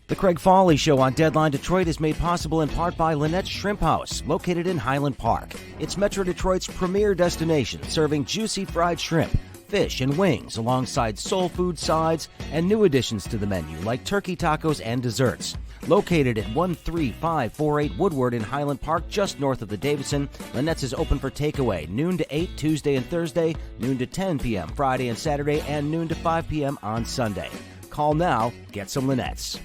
The Craig Foley Show on Deadline Detroit is made possible in part by Lynette's Shrimp House, located in Highland Park. It's Metro Detroit's premier destination, serving juicy fried shrimp, fish, and wings, alongside soul food sides and new additions to the menu, like turkey tacos and desserts. Located at 13548 Woodward in Highland Park, just north of the Davidson, Lynette's is open for takeaway, noon to 8 Tuesday and Thursday, noon to 10 p.m. Friday and Saturday, and noon to 5 p.m. on Sunday. Call now, get some Lynette's.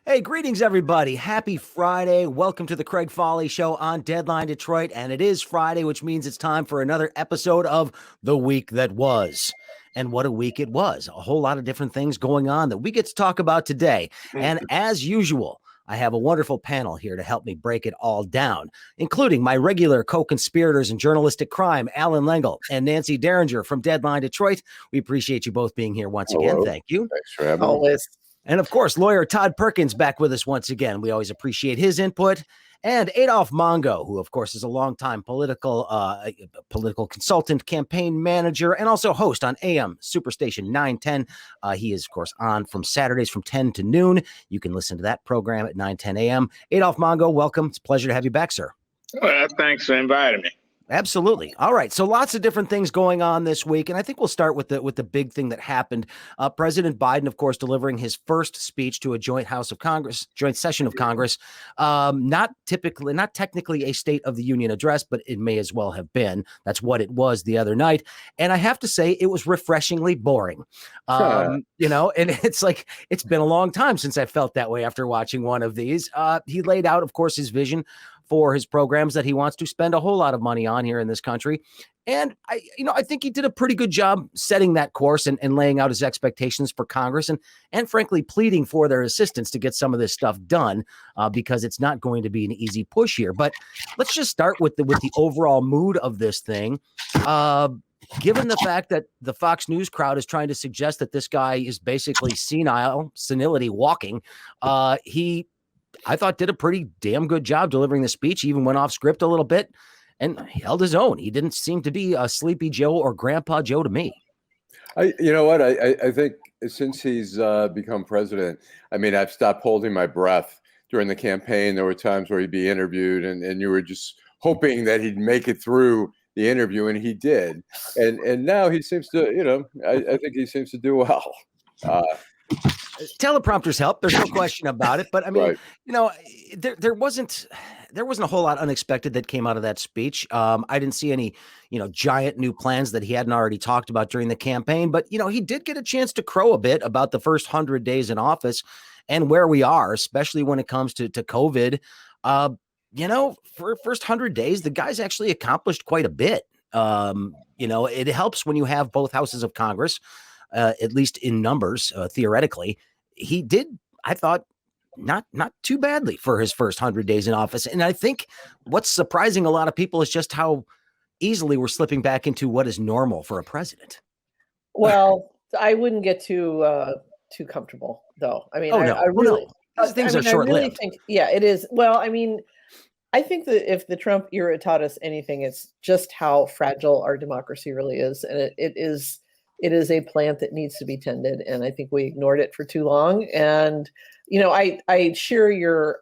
Hey, greetings, everybody. Happy Friday. Welcome to the Craig Foley Show on Deadline Detroit. And it is Friday, which means it's time for another episode of The Week That Was. And what a week it was. A whole lot of different things going on that we get to talk about today. And as usual, I have a wonderful panel here to help me break it all down, including my regular co-conspirators in journalistic crime, Allan Lengel and Nancy Derringer from Deadline Detroit. We appreciate you both being here once again. Thank you. Thanks for having me. And of course, lawyer Todd Perkins back with us once again. We always appreciate his input. And Adolph Mongo, who of course is a longtime political consultant, campaign manager, and also host on AM Superstation 910. He is of course on from Saturdays from 10 to noon. You can listen to that program at 9:10 a.m. Adolph Mongo, welcome. It's a pleasure to have you back, sir. Well, thanks for inviting me. Absolutely. All right. So lots of different things going on this week. And I think we'll start with the big thing that happened. President Biden, of course, delivering his first speech to a joint session of Congress. Not technically a State of the Union address, but it may as well have been. That's what it was the other night. And I have to say it was refreshingly boring. And it's like, it's been a long time since I felt that way after watching one of these. He laid out, of course, his vision for his programs that he wants to spend a whole lot of money on here in this country. And I think he did a pretty good job setting that course and laying out his expectations for Congress and frankly, pleading for their assistance to get some of this stuff done because it's not going to be an easy push here. But let's just start with the overall mood of this thing. Given the fact that the Fox News crowd is trying to suggest that this guy is basically senility walking, I thought did a pretty damn good job delivering the speech. He even went off script a little bit and held his own. He didn't seem to be a Sleepy Joe or Grandpa Joe to me. I think since he's become president, I've stopped holding my breath during the campaign. There were times where he'd be interviewed and you were just hoping that he'd make it through the interview, and he did. And now he seems to, I think he seems to do well. Teleprompters help. There's no question about it. But Right. There wasn't a whole lot unexpected that came out of that speech. I didn't see any, giant new plans that he hadn't already talked about during the campaign. But, he did get a chance to crow a bit about the first 100 days in office and where we are, especially when it comes to COVID. For first 100 days, the guy's actually accomplished quite a bit. It helps when you have both houses of Congress. At least in numbers, theoretically, he did, I thought, not too badly for his first 100 days in office. And I think what's surprising a lot of people is just how easily we're slipping back into what is normal for a president. Well, I wouldn't get too comfortable, though. I really things are short-lived. It is. Well, I think that if the Trump era taught us anything, it's just how fragile our democracy really is, and it is a plant that needs to be tended, and I think we ignored it for too long. And I share your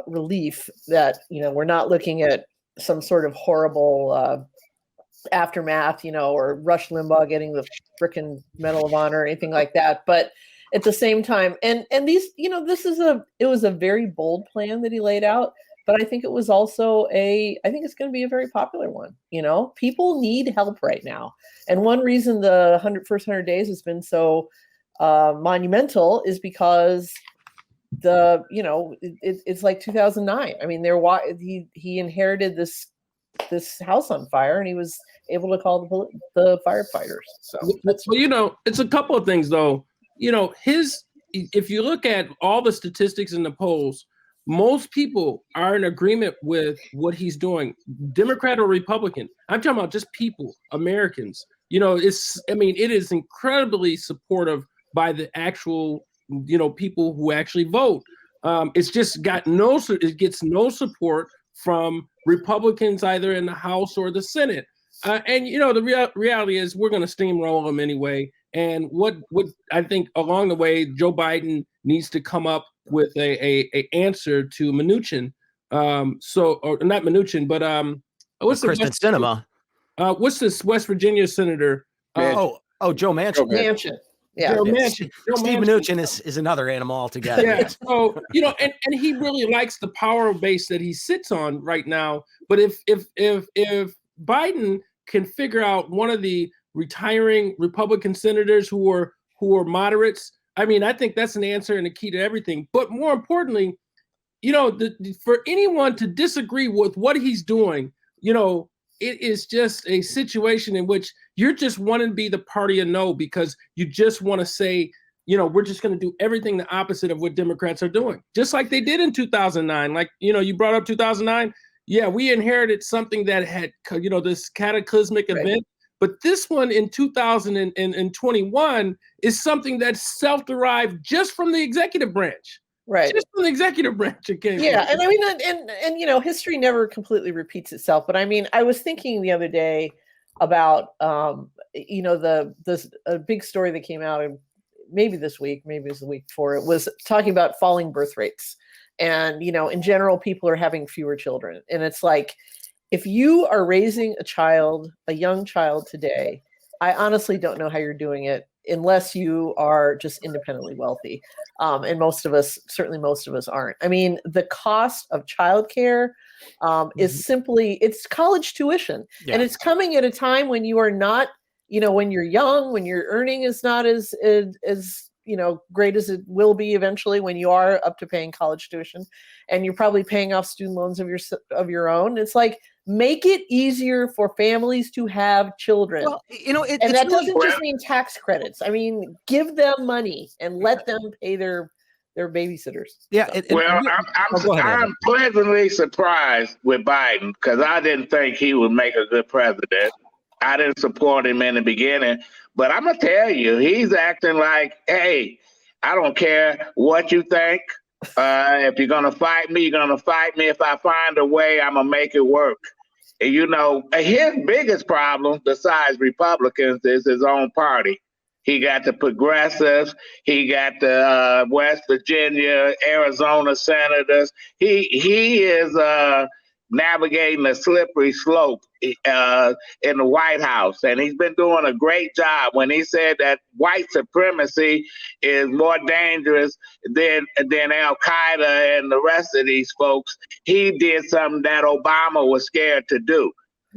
relief that we're not looking at some sort of horrible aftermath, or Rush Limbaugh getting the frickin' Medal of Honor or anything like that. But at the same time, and these, it was a very bold plan that he laid out. But I think it was also I think it's going to be a very popular one. People need help right now. And one reason the first 100 days has been so monumental is because it's like 2009. He inherited this house on fire, and he was able to call the firefighters. So it's a couple of things though. If you look at all the statistics in the polls, most people are in agreement with what he's doing, Democrat or Republican. I'm talking about just people, Americans. It is incredibly supportive by the actual, people who actually vote. It's just it gets no support from Republicans either in the House or the Senate. The reality is we're going to steamroll them anyway. And what I think along the way, Joe Biden needs to come up with a answer to Mnuchin. Or not Mnuchin, but what's the Kristen Sinema. What's this West Virginia senator? Joe Manchin. Manchin. Yeah. Joe Manchin. Steve Mnuchin is another animal altogether. Yeah. So, and he really likes the power base that he sits on right now. But if Biden can figure out one of the retiring Republican senators who are moderates, I mean, I think that's an answer and a key to everything. But more importantly, for anyone to disagree with what he's doing, it is just a situation in which you're just wanting to be the party of no, because you just want to say, we're just going to do everything the opposite of what Democrats are doing, just like they did in 2009. Like, you brought up 2009. Yeah, we inherited something that had, this cataclysmic event. But this one in 2021 is something that's self-derived just from the executive branch. Right. Just from the executive branch again. Yeah. And I mean, and history never completely repeats itself. But I mean, I was thinking the other day about, a big story that came out maybe this week, maybe it was the week before, it was talking about falling birth rates. And, in general, people are having fewer children. And it's like, if you are raising a young child today, I honestly don't know how you're doing it unless you are just independently wealthy. And most of us aren't. I mean, the cost of childcare is simply, it's college tuition. Yeah. And it's coming at a time when you are not, when you're young, when your earning is not as great as it will be eventually when you are up to paying college tuition, and you're probably paying off student loans of your own. It's like, make it easier for families to have children. Well, and that doesn't just mean tax credits. I mean, give them money and let them pay their babysitters. Yeah. I'm pleasantly surprised with Biden, because I didn't think he would make a good president. I didn't support him in the beginning, but I'm gonna tell you, he's acting like, hey, I don't care what you think. If you're gonna fight me, you're gonna fight me. If I find a way, I'm gonna make it work. And, his biggest problem, besides Republicans, is his own party. He got the progressives. He got the West Virginia, Arizona senators. He is navigating a slippery slope in the White House. And he's been doing a great job. When he said that white supremacy is more dangerous than Al-Qaeda and the rest of these folks, he did something that Obama was scared to do,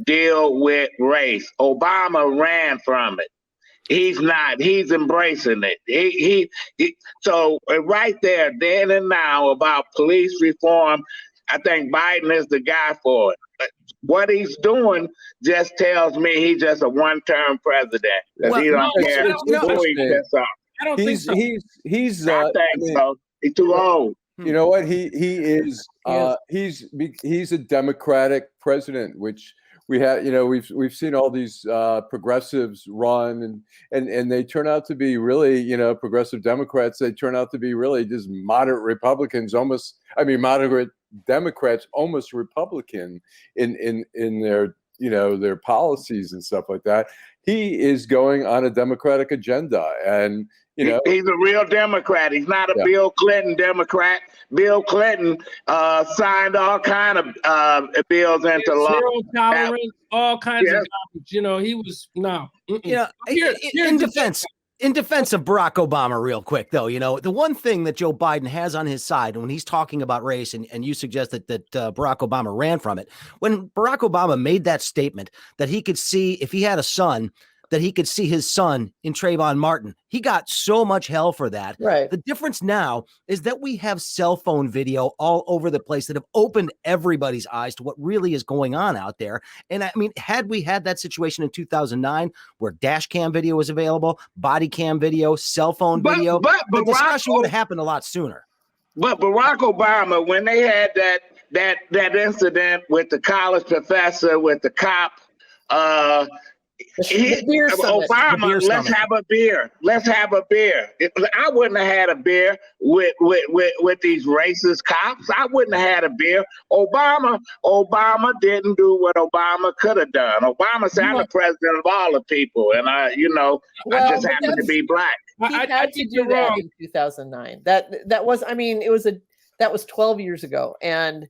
deal with race. Obama ran from it. He's not. He's embracing it. So right there, then and now, about police reform, I think Biden is the guy for it. But what he's doing just tells me he's just a one-term president. He don't care who he gets on. I don't think so. He's so. He's too old. You know what? He is. He's a Democratic president, which we have. We've seen all these progressives run, and they turn out to be really, progressive Democrats. They turn out to be really just moderate Republicans, moderate Democrats, almost Republican in their their policies and stuff like that. He is going on a Democratic agenda, and he's a real Democrat. He's not a Bill Clinton Democrat. Bill Clinton signed all kind of bills into law. Zero tolerance, all kinds of garbage. He was In defense of Barack Obama, real quick, though, the one thing that Joe Biden has on his side when he's talking about race, and you suggest that Barack Obama ran from it, when Barack Obama made that statement that he could see, if he had a son, that he could see his son in Trayvon Martin, he got so much hell for that. Right. The difference now is that we have cell phone video all over the place that have opened everybody's eyes to what really is going on out there. And I mean, had we had that situation in 2009 where dash cam video was available, body cam video, cell phone video, the discussion would have happened a lot sooner. But Barack Obama, when they had that incident with the college professor, with the cop, The beer summit. Obama, beer let's summit. have a beer. Let's have a beer. I wouldn't have had a beer with these racist cops. I wouldn't have had a beer. Obama didn't do what Obama could have done. Obama said, I'm the president of all the people, and I just happen to be black. He had to do that in 2009. That was 12 years ago, and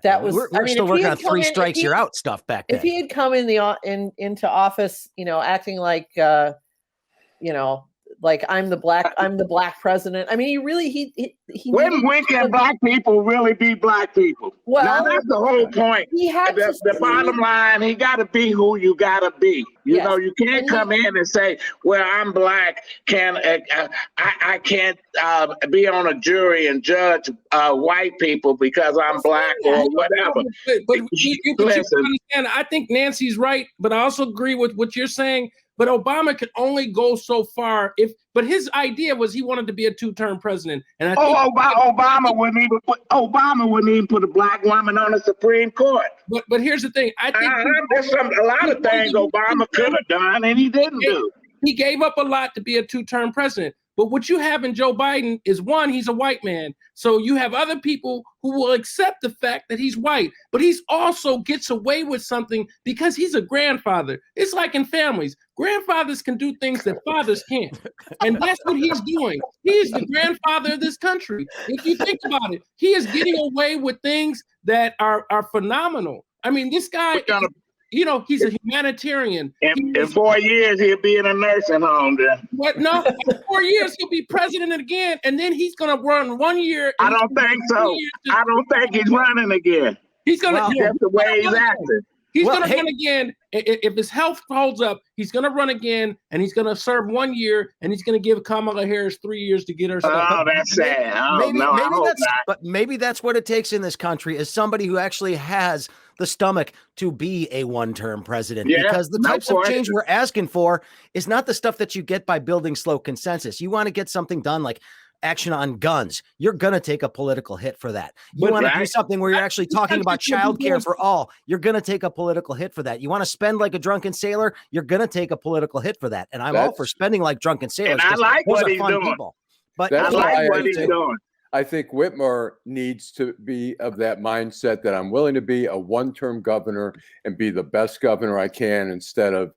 that was. We're still working on 3 strikes you're out stuff back then. If he had come into office, acting like, like I'm the black president. I mean, he when can black people really be black people? Well, now that's the whole point. He had the bottom line, he got to be who you got to be. You know, you can't come in and say, "Well, I'm black. I can't be on a jury and judge white people because I'm black or whatever." But you understand, I think Nancy's right, but I also agree with what you're saying. But Obama could only go so far but his idea was he wanted to be a 2-term president. And I think Obama wouldn't even put a black woman on the Supreme Court. But here's the thing. I think there's a lot of things Obama could have done and he didn't do. He gave up a lot to be a 2-term president. But what you have in Joe Biden is, one, he's a white man. So you have other people who will accept the fact that he's white, but he's also gets away with something because he's a grandfather. It's like in families. Grandfathers can do things that fathers can't. And that's what he's doing. He's the grandfather of this country. If you think about it, he is getting away with things that are phenomenal. I mean, this guy, he's a humanitarian. In 4 years, he'll be in a nursing home then. What? No, in 4 years, he'll be president again, and then he's going to run 1 year. I don't think so. I don't think he's running again. He's going to. That's the way he's acting. He's going to run again. If his health holds up, he's going to run again, and he's going to serve 1 year, and he's going to give Kamala Harris 3 years to get her stuff. Oh, that's sad. Maybe that's what it takes in this country, is somebody who actually has the stomach to be a 1-term president, because the types of change we're asking for is not the stuff that you get by building slow consensus. You want to get something done like action on guns. You're going to take a political hit for that. You want to do something where you're actually talking about childcare for all. You're going to take a political hit for that. You want to spend like a drunken sailor. You're going to take a political hit for that. And I'm all for spending like drunken sailors. And I like what he's doing. People. But I like what he's doing. I think Whitmer needs to be of that mindset that I'm willing to be a 1-term governor and be the best governor I can, instead of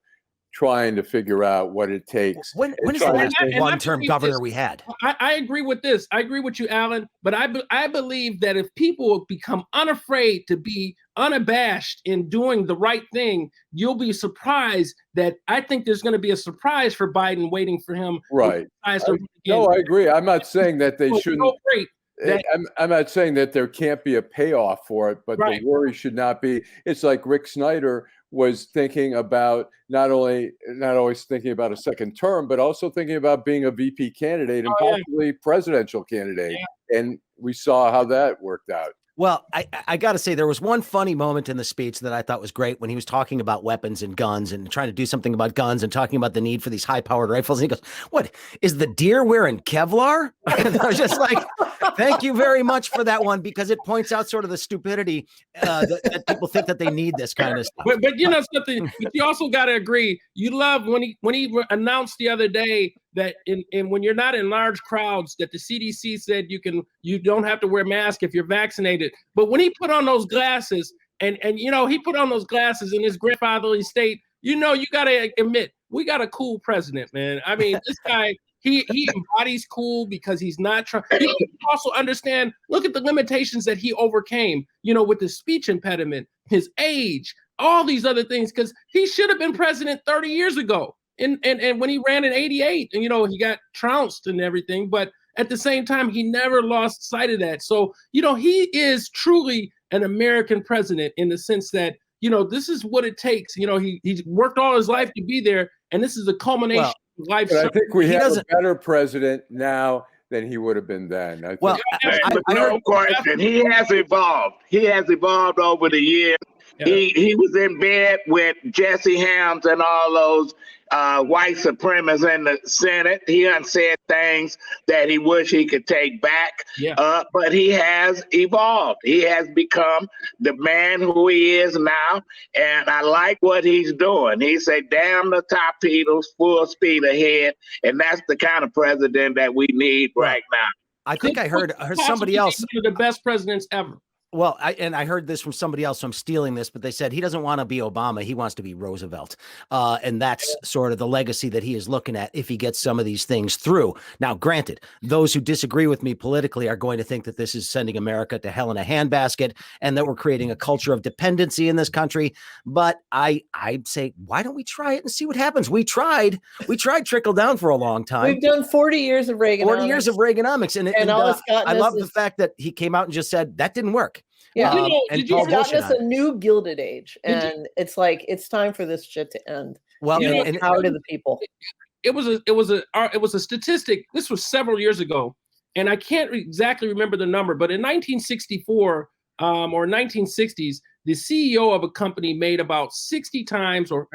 trying to figure out what it takes. When is the last 1-term governor we had? I agree with this. I agree with you, Allan. But I believe that if people become unafraid to be unabashed in doing the right thing, you'll be surprised that I think there's going to be a surprise for Biden waiting for him. Right. No, I agree. I'm not saying that they shouldn't. I'm not saying that there can't be a payoff for it, but the worry should not be. It's like Rick Snyder was thinking about not always thinking about a second term, but also thinking about being a VP candidate and possibly presidential candidate. Yeah. And we saw how that worked out. Well, I got to say, there was one funny moment in the speech that I thought was great when he was talking about weapons and guns and trying to do something about guns and talking about the need for these high-powered rifles. And he goes, "What, is the deer wearing Kevlar?" And I was just like, thank you very much for that one, because it points out sort of the stupidity that people think that they need this kind of stuff. But you know something, but you also got to agree. You love when he announced the other day that when you're not in large crowds, that the CDC said you don't have to wear a mask if you're vaccinated. But when he put on those glasses and he put on those glasses in his grandfatherly state, you got to admit, we got a cool president, man. I mean, this guy, he embodies cool because he's not trying. You also understand, look at the limitations that he overcame, with the speech impediment, his age, all these other things, because he should have been president 30 years ago. And when he ran in 88, and he got trounced and everything, but at the same time, he never lost sight of that. So, he is truly an American president in the sense that, this is what it takes. He's worked all his life to be there, and this is a culmination of life. I think we have a better president now than he would have been then. No question. He has evolved. He has evolved over the years. Yeah. He was in bed with Jesse Helms and all those white supremacists in the Senate. He done said things that he wish he could take back. Yeah. But he has evolved. He has become the man who he is now. And I like what he's doing. He said, damn the torpedoes, full speed ahead. And that's the kind of president that we need right now. I think I heard somebody else. One of the best presidents ever. Well, I heard this from somebody else, so I'm stealing this, but they said he doesn't want to be Obama. He wants to be Roosevelt. And that's sort of the legacy that he is looking at if he gets some of these things through. Now, granted, those who disagree with me politically are going to think that this is sending America to hell in a handbasket and that we're creating a culture of dependency in this country. But I'd say, why don't we try it and see what happens? We tried trickle down for a long time. We've done 40 years of Reaganomics. 40 years of Reaganomics. And all it's gotten I love us the fact that he came out and just said that didn't work. Yeah, did you it's gotten us a new Gilded Age, and it's like it's time for this shit to end. Well, and power to the people. It was a statistic. This was several years ago, and I can't exactly remember the number, but in 1964 or 1960s, the CEO of a company made about 60 times or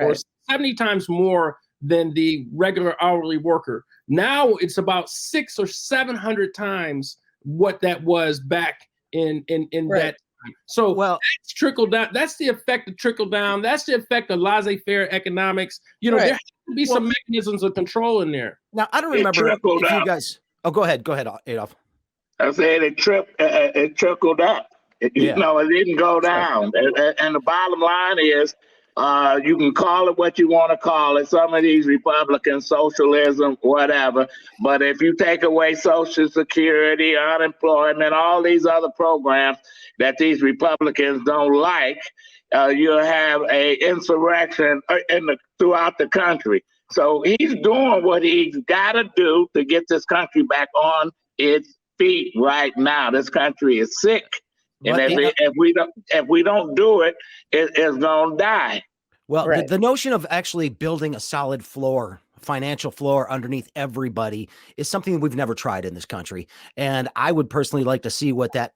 70 times more than the regular hourly worker. Now it's about 600 or 700 times what that was back in that. So that's trickle down. That's the effect of trickle down. That's the effect of laissez-faire economics. There has to be some mechanisms of control in there. Now, I don't remember if you guys. Oh, go ahead, Adolph. I said it trickled up. It didn't go down. And the bottom line is, you can call it what you want to call it. Some of these Republicans, socialism, whatever. But if you take away Social Security, unemployment, all these other programs that these Republicans don't like, you'll have a insurrection throughout the country. So he's doing what he's got to do to get this country back on its feet right now. This country is sick. And if we don't do it, it's gonna die. Well, the notion of actually building a solid floor, financial floor underneath everybody is something we've never tried in this country. And I would personally like to see what that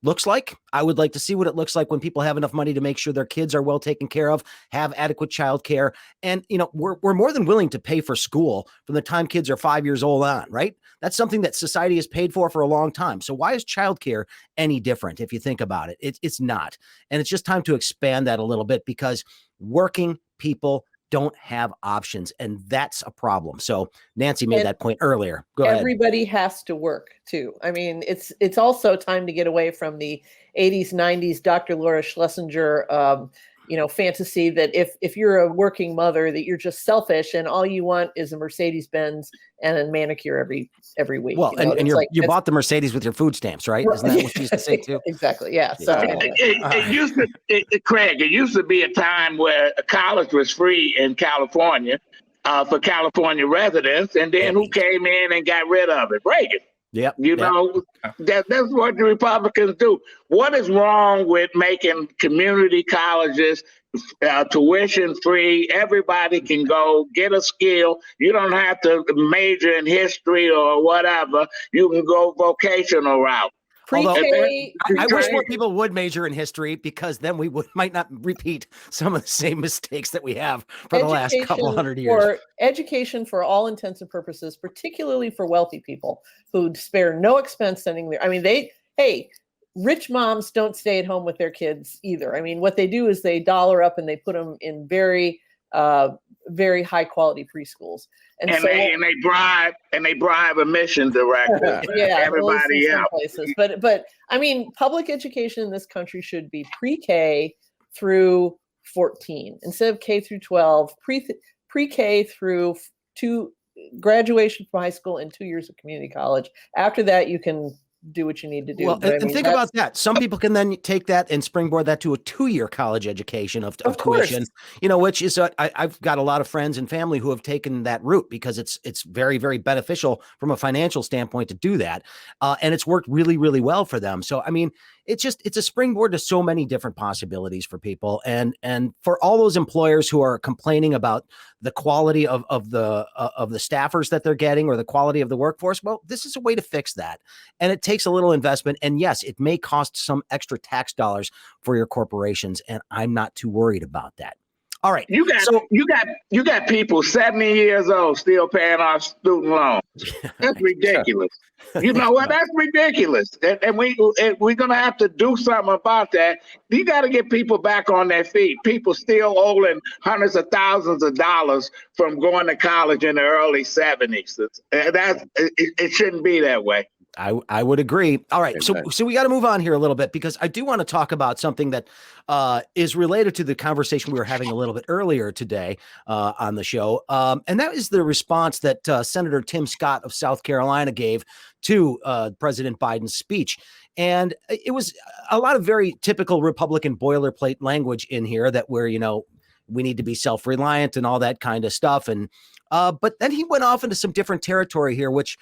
looks like. I would like to see what it looks like when people have enough money to make sure their kids are well taken care of, have adequate child care. And, we're more than willing to pay for school from the time kids are 5 years old on, right? That's something that society has paid for a long time. So why is childcare any different if you think about it? It's not. And it's just time to expand that a little bit because working people don't have options, and that's a problem. So Nancy made that point earlier. Go ahead. Everybody has to work too. I mean, it's also time to get away from the 80s, 90s Dr. Laura Schlesinger fantasy that if you're a working mother that you're just selfish and all you want is a Mercedes-Benz and a manicure every week. Well, you bought the Mercedes with your food stamps, right? Isn't that what you used to say too? Exactly. Yeah. So Craig, it used to be a time where college was free in California for California residents, and then who came in and got rid of it? Reagan. Yep. That's what the Republicans do. What is wrong with making community colleges tuition free? Everybody can go get a skill. You don't have to major in history or whatever. You can go vocational route. I wish more people would major in history because then we might not repeat some of the same mistakes that we have for the last couple hundred years. For education, for all intents and purposes, particularly for wealthy people who spare no expense sending their. I mean, rich moms don't stay at home with their kids either. I mean, what they do is they dollar up and they put them in very, very high quality preschools. And they bribe admission directors. Everybody else. Places. But I mean, public education in this country should be pre-K through 14 instead of K through 12. Pre-K through graduation from high school and 2 years of community college. After that, you can do what you need to do. Well, and think about that. Some people can then take that and springboard that to a 2-year college education of tuition, which is I've got a lot of friends and family who have taken that route because it's very, very beneficial from a financial standpoint to do that. And it's worked really, really well for them. So, I mean, it's a springboard to so many different possibilities for people. And for all those employers who are complaining about the quality of the staffers that they're getting or the quality of the workforce, well, this is a way to fix that. And it takes a little investment. And yes, it may cost some extra tax dollars for your corporations. And I'm not too worried about that. All right. You got people 70 years old still paying off student loans. That's ridiculous. You know what? That's ridiculous. And we're gonna have to do something about that. You got to get people back on their feet. People still owing hundreds of thousands of dollars from going to college in the early 70s. It shouldn't be that way. I would agree. All right. So we got to move on here a little bit, because I do want to talk about something that is related to the conversation we were having a little bit earlier today on the show. And that is the response that Senator Tim Scott of South Carolina gave to President Biden's speech. And it was a lot of very typical Republican boilerplate language in here that we need to be self-reliant and all that kind of stuff. And but then he went off into some different territory here, which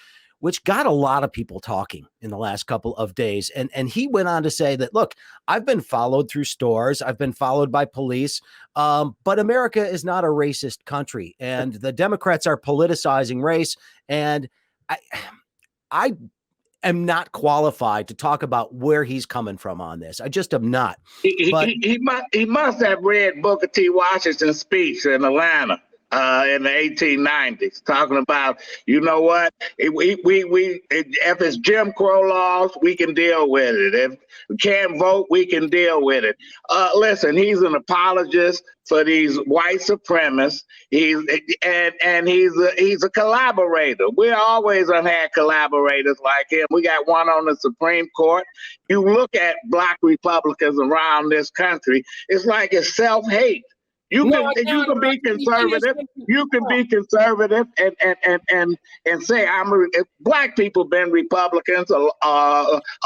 got a lot of people talking in the last couple of days. And he went on to say that, look, I've been followed through stores. I've been followed by police. But America is not a racist country. And the Democrats are politicizing race. And I am not qualified to talk about where he's coming from on this. I just am not. He must have read Booker T. Washington's speech in Atlanta in the 1890s, talking about, you know what, if it's Jim Crow laws, we can deal with it. If we can't vote, we can deal with it. Listen, he's an apologist for these white supremacists. He's a collaborator. We always have had collaborators like him. We got one on the Supreme Court. You look at Black Republicans around this country, it's like it's self-hate. You can be conservative. You can be conservative and say Black people been Republicans a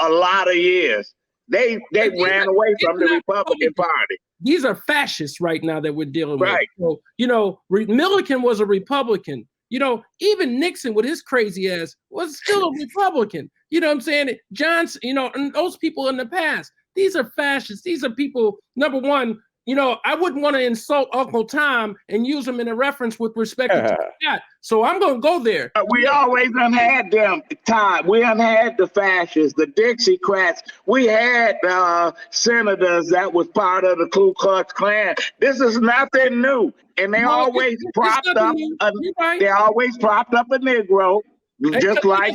lot of years. They ran away from the Republican Party. These are fascists right now that we're dealing with. Right. So, Milliken was a Republican. Even Nixon with his crazy ass was still a Republican. You know what I'm saying? Johnson, and those people in the past, these are fascists. These are people, number one, I wouldn't want to insult Uncle Tom and use him in a reference with respect to Scott. So I'm going to go there. We always done had them, Todd. We done had the fascists, the Dixiecrats. We had senators that was part of the Ku Klux Klan. This is nothing new. And they always propped up a Negro, just like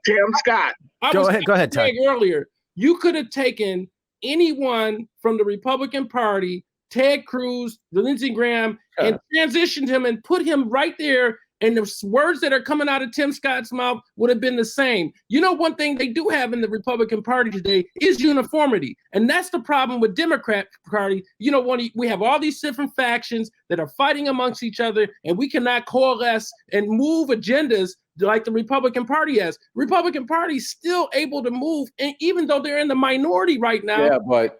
Tim Scott. Go ahead, Todd. Earlier, you could have taken anyone from the Republican Party, Ted Cruz, Lindsey Graham, and transitioned him and put him right there, and the words that are coming out of Tim Scott's mouth would have been the same. One thing they do have in the Republican Party today is uniformity, and that's the problem with Democrat Party. We have all these different factions that are fighting amongst each other, and we cannot coalesce and move agendas like the Republican Party has. Republican Party is still able to move, and even though they're in the minority right now. Yeah, but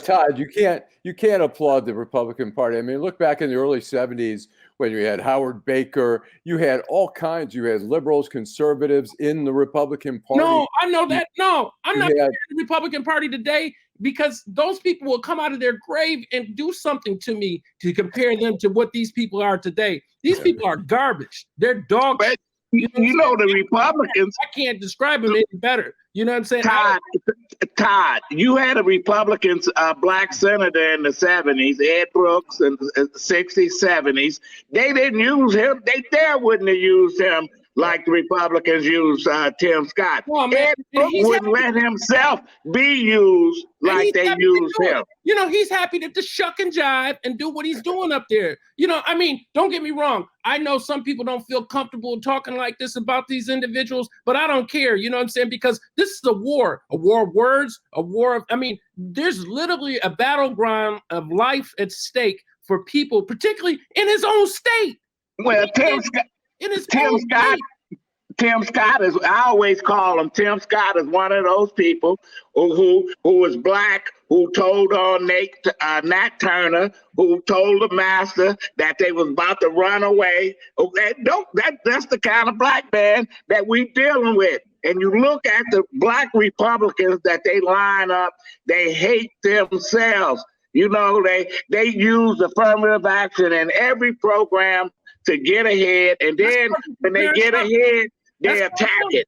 Todd, you can't applaud the Republican Party. I mean, look back in the early 70s when you had Howard Baker, you had all kinds. You had liberals, conservatives in the Republican Party. No, I know that. No, I'm not in the Republican Party today, because those people will come out of their grave and do something to me to compare them to what these people are today. These people are garbage. They're dog. The Republicans. I can't describe them any better. You know what I'm saying? Todd, you had a Republican Black senator in the 70s, Ed Brooks, in the 60s, 70s. They didn't use him. They wouldn't have used him like the Republicans use Tim Scott. Ed Brooks wouldn't let himself be used like they used him. He's happy to shuck and jive and do what he's doing up there. Don't get me wrong. I know some people don't feel comfortable talking like this about these individuals, but I don't care. You know what I'm saying? Because this is a war of words, a war of, there's literally a battleground of life at stake for people, particularly in his own state. Well, Tim Scott is, I always call him, Tim Scott is one of those people who was Black, who told on Nat Turner, who told the master that they was about to run away. That's the kind of Black man that we dealing with. and you look at the black Republicans that they line up, they hate themselves. You know, they use affirmative action in every program to get ahead, and then when they get ahead, they attack it.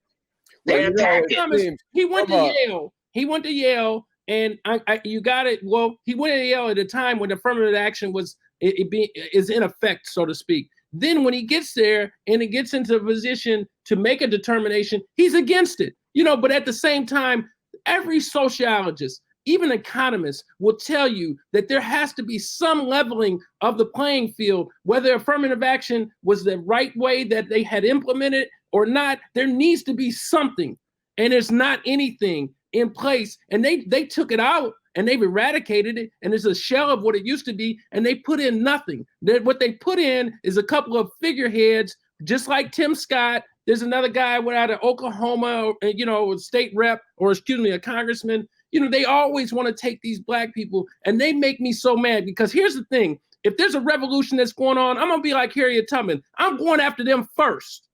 They attack it. He went to Yale. He went to Yale, and you got it. Well, he went to Yale at a time when affirmative action is in effect, so to speak. Then when he gets there and he gets into a position to make a determination, he's against it. You know, but at the same time, every sociologist, even economists, will tell you that there has to be some leveling of the playing field, whether affirmative action was the right way that they had implemented or not. There needs to be something, and there's not anything in place. And they took it out and they've eradicated it, and it's a shell of what it used to be, and they put in nothing. What they put in is a couple of figureheads, just like Tim Scott. There's another guy out of Oklahoma, you know, a state rep, or excuse me, a congressman. You know, they always want to take these black people, and they make me so mad, because here's the thing. If there's a revolution that's going on, I'm going to be like Harriet Tubman. I'm going after them first.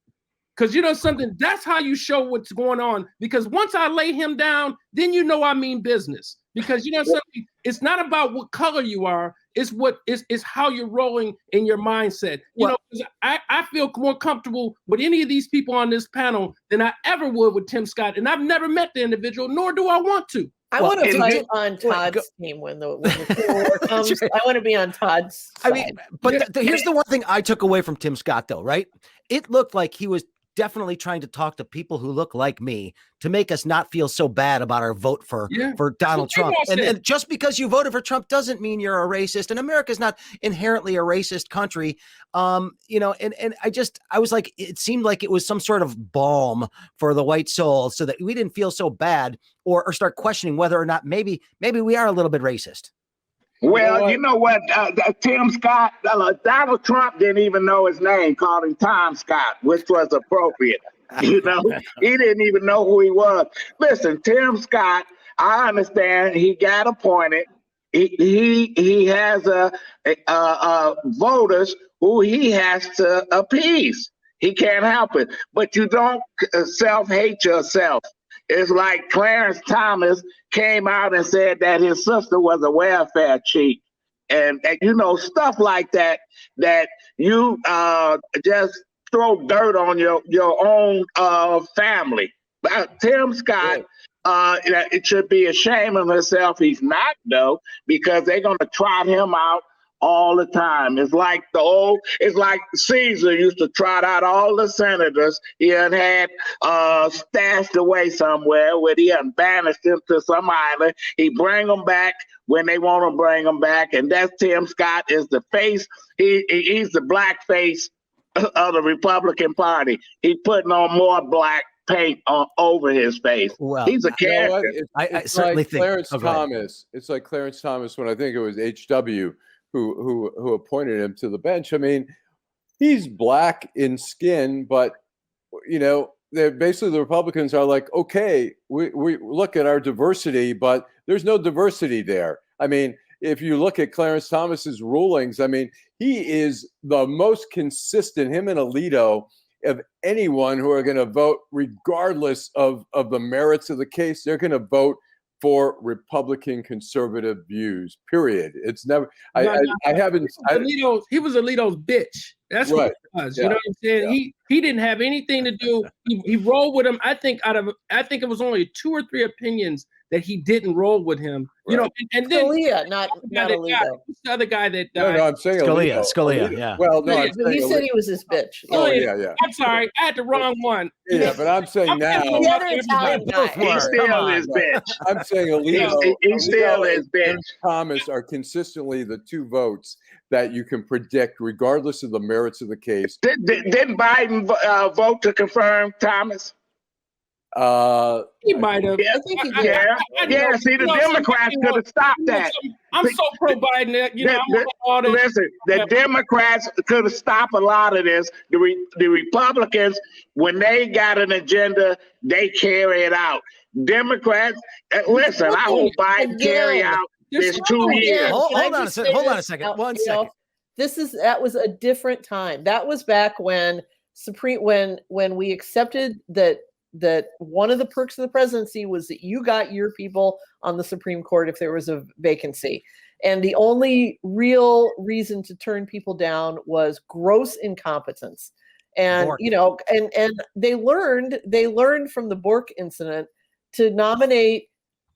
Because you know something, that's how you show what's going on. Because once I lay him down, then you know I mean business. Because you know something, it's not about what color you are, it's how you're rolling in your mindset. You know, I feel more comfortable with any of these people on this panel than I ever would with Tim Scott. And I've never met the individual, nor do I want to. I want to be on Todd's team when the war comes. I want to be on Todd's side. I mean, but here's the one thing I took away from Tim Scott, though, right? It looked like he was definitely trying to talk to people who look like me to make us not feel so bad about our vote for Donald Trump. And just because you voted for Trump doesn't mean you're a racist. And America's not inherently a racist country. You know, and I was like, it seemed like it was some sort of balm for the white soul so that we didn't feel so bad or start questioning whether or not maybe we are a little bit racist. Well, you know what? Tim Scott, Donald Trump didn't even know his name, called him Tom Scott, which was appropriate. You know, he didn't even know who he was. Listen, Tim Scott, I understand he got appointed. He has voters who he has to appease. He can't help it. But you don't self-hate yourself. It's like Clarence Thomas came out and said that his sister was a welfare cheat. And you know, stuff like that you just throw dirt on your own family. Tim Scott, it should be ashamed of himself. He's not, though, because they're going to trot him out all the time. It's like Caesar used to trot out all the senators he had stashed away somewhere, where he had banished them to some island. He bring them back when they want to bring them back, and that's Tim Scott is the face. He's the black face of the Republican Party. He's putting on more black paint over his face. Well, he's a character. You know, it's certainly like Clarence Thomas. It's like Clarence Thomas when I think it was H.W. who appointed him to the bench. I mean, he's black in skin, but you know, they're basically, the Republicans are like, okay, we look at our diversity, but there's no diversity there. I mean, if you look at Clarence Thomas's rulings, I mean, he is the most consistent, him and Alito, of anyone who are going to vote regardless of the merits of the case. They're going to vote for Republican conservative views, period. It's never, I haven't. He was Alito's bitch. That's right. What it was. Yeah. You know what I'm saying? Yeah. He didn't have anything to do. He rolled with him. I think it was only 2 or 3 opinions that he didn't roll with him. Right. You know, and then Scalia, not Alito. The other guy that died. No, I'm saying Scalia. Yeah. Well, no, he said he was his bitch. Oh, yeah. I'm sorry, I had the wrong one. Yeah, but I'm saying now. The other Italian guy. He's still his bitch. I'm saying Alito. He's still his bitch. And Thomas are consistently the 2 votes that you can predict regardless of the merits of the case. Didn't Biden vote to confirm Thomas? He might have. Yeah, see, the Democrats could have stopped that. I'm so pro Biden. You know, listen, the Democrats could have stopped a lot of this. The Republicans, when they got an agenda, they carry it out. Democrats, listen, I hope Biden carry out this 2 years. Hold on a second. One second. That was a different time. That was back when when we accepted that that one of the perks of the presidency was that you got your people on the Supreme Court if there was a vacancy. And the only real reason to turn people down was gross incompetence. And, Bork. you know, and they learned from the Bork incident to nominate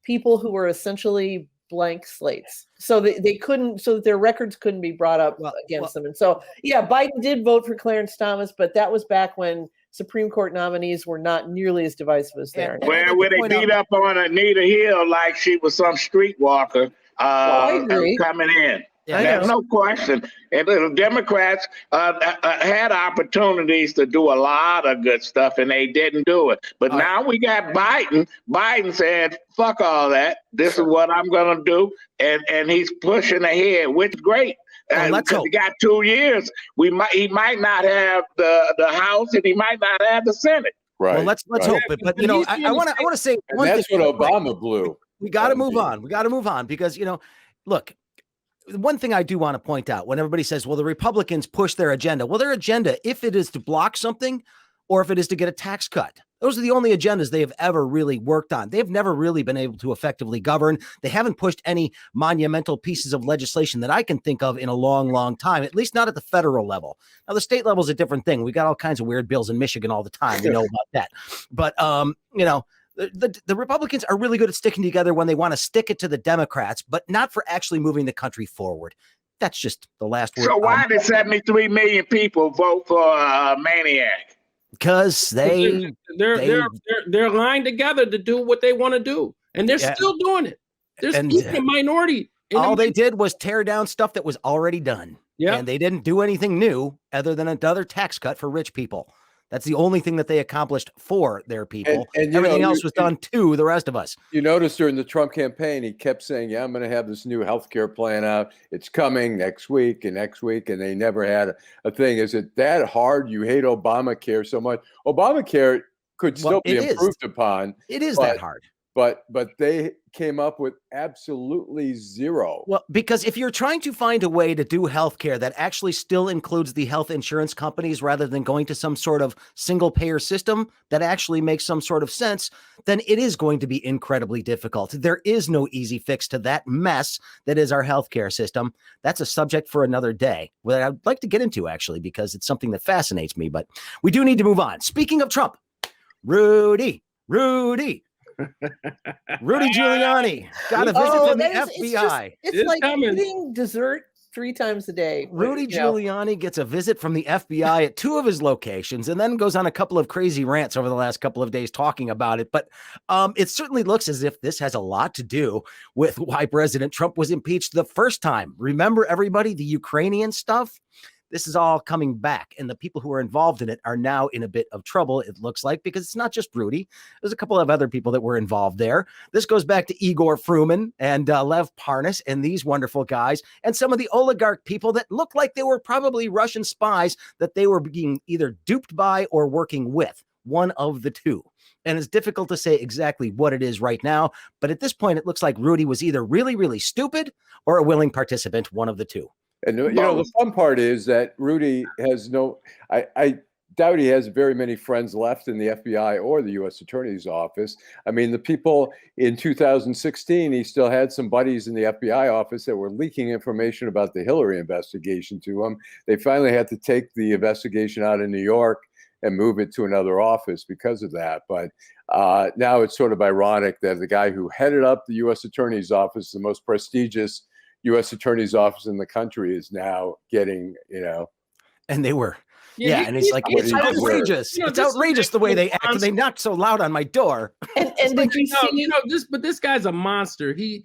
people who were essentially blank slates. So they couldn't, so that their records couldn't be brought up against them. And so, yeah, Biden did vote for Clarence Thomas, but that was back when Supreme Court nominees were not nearly as divisive as they are now. Where they beat up on Anita Hill like she was some streetwalker coming in. Yeah, There's no question. And the Democrats had opportunities to do a lot of good stuff, and they didn't do it. But now we got Biden. Biden said, fuck all that. This is what I'm going to do. And he's pushing ahead, which is great. Because he got 2 years. He might not have the House, and he might not have the Senate. Right. Well, let's hope it. But, you know, I want to say one thing. That's what Obama right. blew. We got to move on. We got to move on because, you know, look, one thing I do want to point out when everybody says, well, the Republicans push their agenda. Well, their agenda, if it is to block something or if it is to get a tax cut, those are the only agendas they have ever really worked on. They've never really been able to effectively govern. They haven't pushed any monumental pieces of legislation that I can think of in a long, long time, at least not at the federal level. Now, the state level is a different thing. We got all kinds of weird bills in Michigan all the time. We know about that. But, you know, the Republicans are really good at sticking together when they want to stick it to the Democrats, but not for actually moving the country forward. That's just the last word. So why did 73 million people vote for a maniac? Because they're aligned together to do what they want to do, and they're still doing it. There's even a minority. All they did was tear down stuff that was already done. Yeah, and they didn't do anything new other than another tax cut for rich people. That's the only thing that they accomplished for their people. And everything else was done to the rest of us. You notice during the Trump campaign, he kept saying, yeah, I'm going to have this new healthcare plan out. It's coming next week. And they never had a thing. Is it that hard? You hate Obamacare so much. Obamacare could still be improved upon. It is that hard. But they came up with absolutely zero. Well, because if you're trying to find a way to do healthcare that actually still includes the health insurance companies rather than going to some sort of single payer system that actually makes some sort of sense, then it is going to be incredibly difficult. There is no easy fix to that mess that is our healthcare system. That's a subject for another day that I'd like to get into, actually, because it's something that fascinates me. But we do need to move on. Speaking of Trump, Rudy Giuliani got a visit from the FBI. It's like eating dessert 3 times a day. Rudy Giuliani gets a visit from the FBI at 2 of his locations and then goes on a couple of crazy rants over the last couple of days talking about it. But it certainly looks as if this has a lot to do with why President Trump was impeached the first time. Remember, everybody, the Ukrainian stuff? This is all coming back, and the people who are involved in it are now in a bit of trouble, it looks like, because it's not just Rudy. There's a couple of other people that were involved there. This goes back to Igor Fruman and Lev Parnas and these wonderful guys and some of the oligarch people that look like they were probably Russian spies that they were being either duped by or working with, one of the two. And it's difficult to say exactly what it is right now, but at this point, it looks like Rudy was either really, really stupid or a willing participant, one of the two. And, you know, the fun part is that Rudy has I doubt he has very many friends left in the FBI or the U.S. Attorney's Office. I mean, the people in 2016, he still had some buddies in the FBI office that were leaking information about the Hillary investigation to him. They finally had to take the investigation out in New York and move it to another office because of that. But now it's sort of ironic that the guy who headed up the U.S. Attorney's Office, the most prestigious U.S. Attorney's Office in the country, is now getting, you know. And they were. Yeah, and it's like, it's outrageous. It's outrageous the way they act. And they knocked so loud on my door. And did you see, but this guy's a monster. He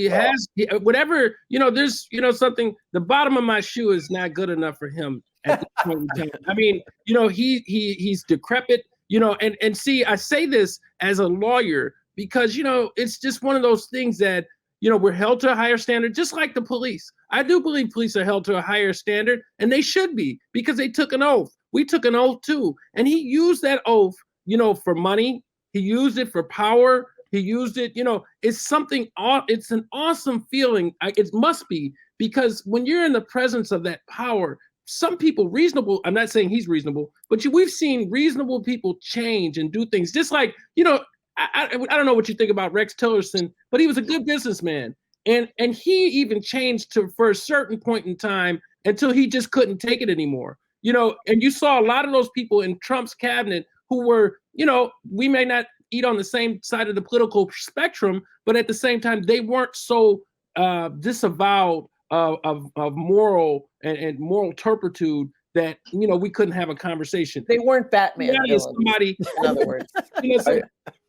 has whatever, there's, something, the bottom of my shoe is not good enough for him at this point in time. I mean, he's decrepit, and see, I say this as a lawyer because, it's just one of those things that, we're held to a higher standard, just like the police. I do believe police are held to a higher standard, and they should be, because they took an oath. We took an oath too. And he used that oath, for money. He used it for power. He used it, it's something, it's an awesome feeling. It must be, because when you're in the presence of that power, some people reasonable. I'm not saying he's reasonable, but we've seen reasonable people change and do things. Just like, I don't know what you think about Rex Tillerson, but he was a good businessman. And he even changed for a certain point in time until he just couldn't take it anymore. And you saw a lot of those people in Trump's cabinet who were, we may not eat on the same side of the political spectrum, but at the same time, they weren't so disavowed of moral and moral turpitude that we couldn't have a conversation. They weren't Batman villains. Somebody, in other words.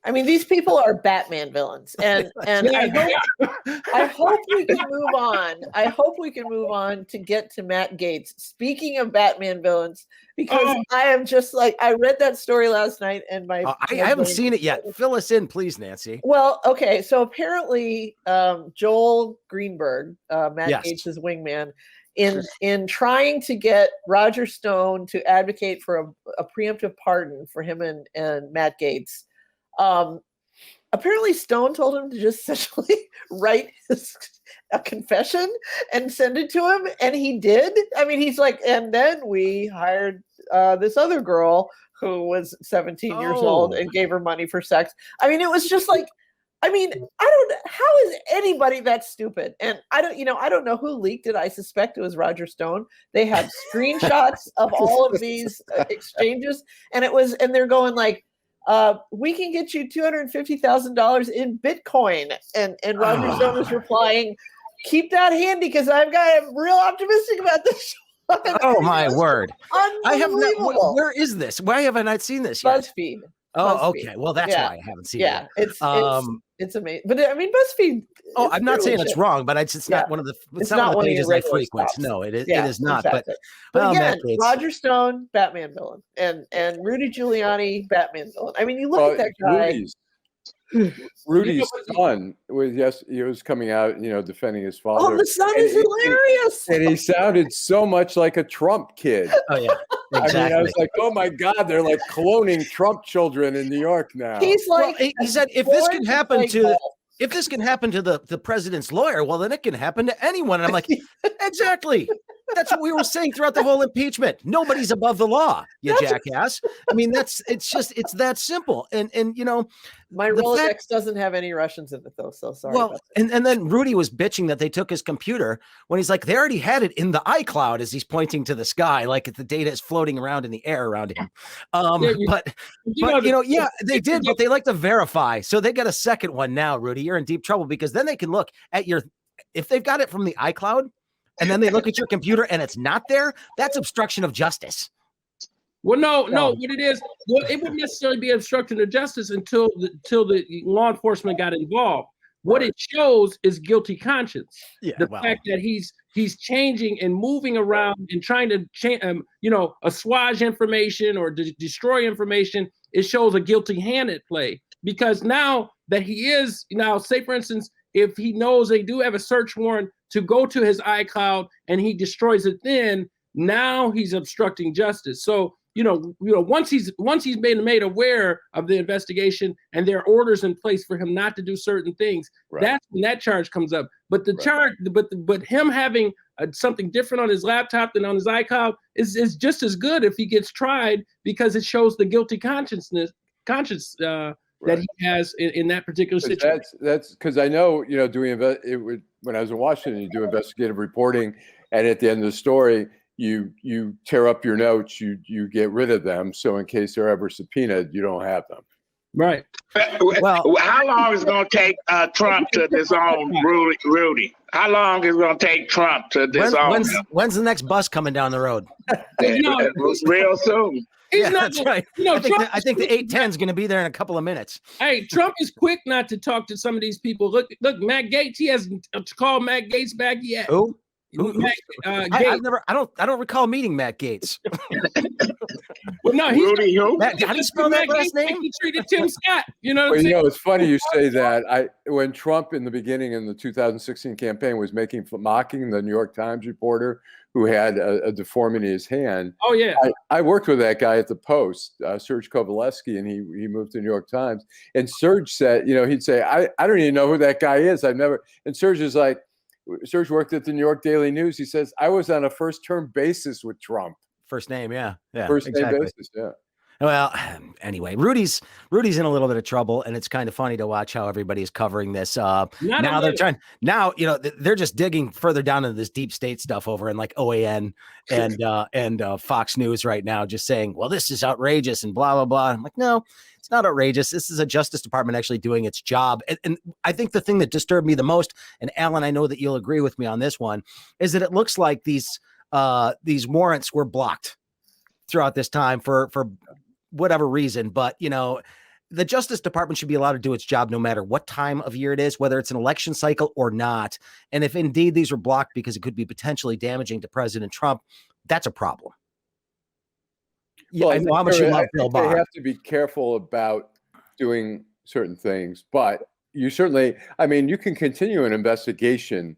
I mean, these people are Batman villains, and I hope we can move on. I hope we can move on to get to Matt Gaetz. Speaking of Batman villains, because I am just like, I read that story last night, and I haven't seen it yet. Fill us in, please, Nancy. Well, okay, so apparently, Joel Greenberg, Matt Gaetz's wingman, in trying to get Roger Stone to advocate for a preemptive pardon for him and Matt Gaetz. Apparently Stone told him to just essentially write a confession and send it to him, and he did. I mean, he's like, and then we hired this other girl who was 17 years old and gave her money for sex. I mean, it was just like, how is anybody that stupid? And I don't know who leaked it. I suspect it was Roger Stone. They have screenshots of all of these exchanges, and they're going like, we can get you $250,000 in Bitcoin. And Roger Stone is replying, keep that handy because I'm real optimistic about this. Oh my word. I have not, where is this? Why have I not seen this yet? BuzzFeed. Oh, okay. Well, that's why I haven't seen it. It's amazing. But I mean, BuzzFeed. Oh, I'm not saying it's wrong, but it's not one of the pages I frequent. No, it is not. Exactly. But again, Roger Stone, Batman villain, and Rudy Giuliani, Batman villain. I mean, you look at that guy. Rudy's son was coming out, defending his father. Oh, the son is hilarious. And he sounded so much like a Trump kid. Oh yeah, exactly. I mean, I was like, oh my God, they're like cloning Trump children in New York now. He's like, he said, if this can happen to the president's lawyer, well, then it can happen to anyone. And I'm like, exactly. That's what we were saying throughout the whole impeachment. Nobody's above the law, you jackass. I mean, it's that simple. And my Rolodex doesn't have any Russians in it though, so sorry. Well, and then Rudy was bitching that they took his computer when he's like, they already had it in the iCloud as he's pointing to the sky, like the data is floating around in the air around him. They did, but they like to verify. So they got a second one now, Rudy. You're in deep trouble because then they can look at if they've got it from the iCloud and then they look at your computer and it's not there, that's obstruction of justice. Well, no, what it is, it wouldn't necessarily be obstruction of justice until the law enforcement got involved. What it shows is guilty conscience. Yeah, the fact that he's changing and moving around and trying to assuage information or destroy information. It shows a guilty hand at play because now that say for instance, if he knows they do have a search warrant to go to his iCloud and he destroys it, then now he's obstructing justice. So once he's been made aware of the investigation and there are orders in place for him not to do certain things, that's when that charge comes up. But the charge, but him having something different on his laptop than on his iCloud is just as good if he gets tried because it shows the guilty conscience that he has in that particular situation. That's because I know when I was in Washington, you do investigative reporting, and at the end of the story, you tear up your notes, you get rid of them, so in case they're ever subpoenaed, you don't have them. Right. Well, how long is it going to take Trump to disown Rudy? How long is it going to take Trump to disown him? When's the next bus coming down the road? Real soon. That's right. I think the 810 is going to be there in a couple of minutes. Hey, Trump is quick not to talk to some of these people. Look, Matt Gaetz. He hasn't called Matt Gaetz back yet. Who? I don't recall meeting Matt Gaetz. Well, no, Rudy who? How do you spell that last name? He treated Tim Scott. It's funny you say that. When Trump in the beginning in the 2016 campaign was mocking the New York Times reporter who had a deformity in his hand. Oh yeah. I worked with that guy at the Post, Serge Kovaleski, and he moved to New York Times. And Serge said, he'd say, I don't even know who that guy is. I've never. And Serge is like, Serge worked at the New York Daily News. He says, I was on a first-term basis with Trump. First name, yeah. First name basis, yeah. Well, anyway, Rudy's in a little bit of trouble, and it's kind of funny to watch how everybody is covering this. Now they're just digging further down into this deep state stuff over in like OAN and Fox News right now, just saying, well, this is outrageous and blah, blah, blah. I'm like, no, it's not outrageous. This is a Justice Department actually doing its job. And I think the thing that disturbed me the most, and Allan, I know that you'll agree with me on this one, is that it looks like these warrants were blocked throughout this time for whatever reason. But, the Justice Department should be allowed to do its job no matter what time of year it is, whether it's an election cycle or not. And if indeed these were blocked because it could be potentially damaging to President Trump, that's a problem. Yeah, I know how much you love Bill Barr. They have to be careful about doing certain things, but you certainly, you can continue an investigation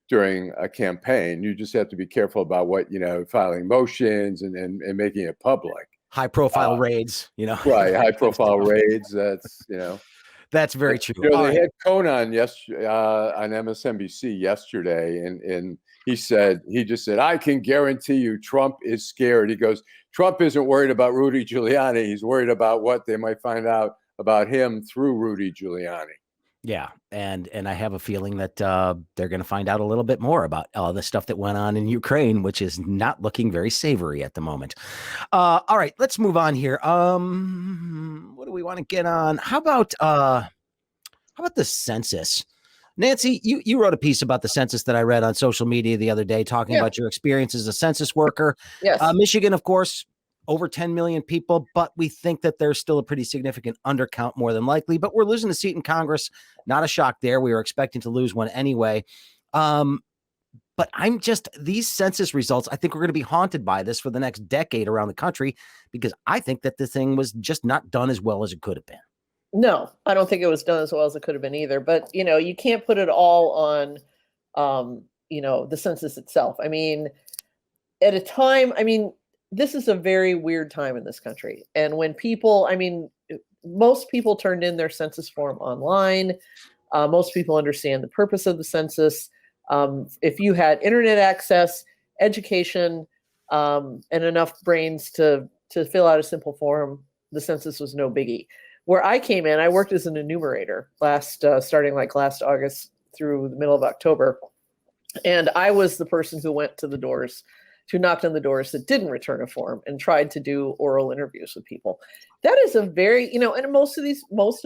during a campaign. You just have to be careful about what, filing motions and making it public. High profile raids, Right, high profile raids. That's very true. They had Cohn on on MSNBC yesterday, and he just said, I can guarantee you Trump is scared. He goes, Trump isn't worried about Rudy Giuliani. He's worried about what they might find out about him through Rudy Giuliani. Yeah, and I have a feeling that they're going to find out a little bit more about the stuff that went on in Ukraine, which is not looking very savory at the moment. All right, let's move on here. What do we want to get on? How about the census? Nancy, you wrote a piece about the census that I read on social media the other day, talking about your experience as a census worker. Yes. Michigan, of course, over 10 million people, but we think that there's still a pretty significant undercount more than likely, but we're losing a seat in Congress. Not a shock there. We were expecting to lose one anyway. But these census results, I think we're going to be haunted by this for the next decade around the country, because I think that the thing was just not done as well as it could have been. No, I don't think it was done as well as it could have been either, but you can't put it all on, the census itself. At a time, this is a very weird time in this country. And when people, most people turned in their census form online. Most people understand the purpose of the census. If you had internet access, education, and enough brains to fill out a simple form, the census was no biggie. Where I came in, I worked as an enumerator starting last August through the middle of October. And I was the person who went to the doors, who knocked on the doors that didn't return a form and tried to do oral interviews with people. That is a very, and most of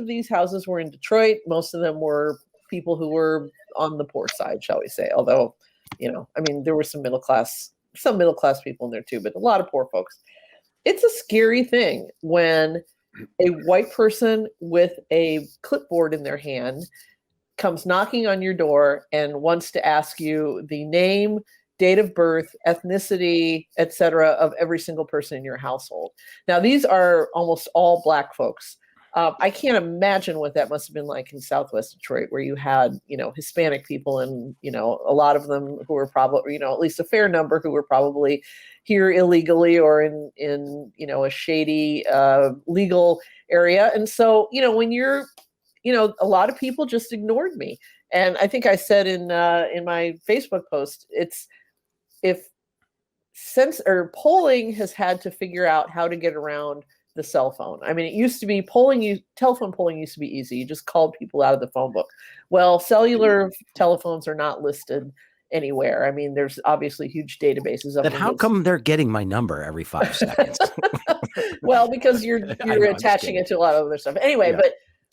these houses were in Detroit. Most of them were people who were on the poor side, shall we say. Although, there were some middle class people in there too, but a lot of poor folks. It's a scary thing when a white person with a clipboard in their hand comes knocking on your door and wants to ask you the name, date of birth, ethnicity, etc., of every single person in your household. Now, these are almost all Black folks. I can't imagine what that must have been like in Southwest Detroit, where you had, Hispanic people and, a lot of them who were probably, at least a fair number who were probably here illegally or in a shady legal area. And so, when you're, a lot of people just ignored me. And I think I said in my Facebook post, polling has had to figure out how to get around the cell phone. It used to be telephone polling used to be easy. You just called people out of the phone book. Well, cellular telephones are not listed anywhere. There's obviously huge databases of them. Then how come they're getting my number every 5 seconds? Well, because you're attaching it to a lot of other stuff. Anyway, yeah.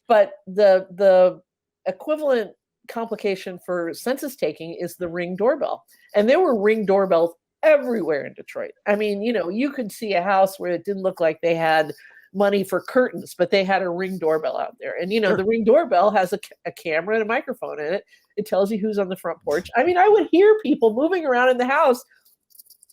But the equivalent complication for census taking is the Ring doorbell. And there were Ring doorbells everywhere in Detroit. You could see a house where it didn't look like they had money for curtains, but they had a Ring doorbell out there. And, Sure. The Ring doorbell has a camera and a microphone in it. It tells you who's on the front porch. I would hear people moving around in the house.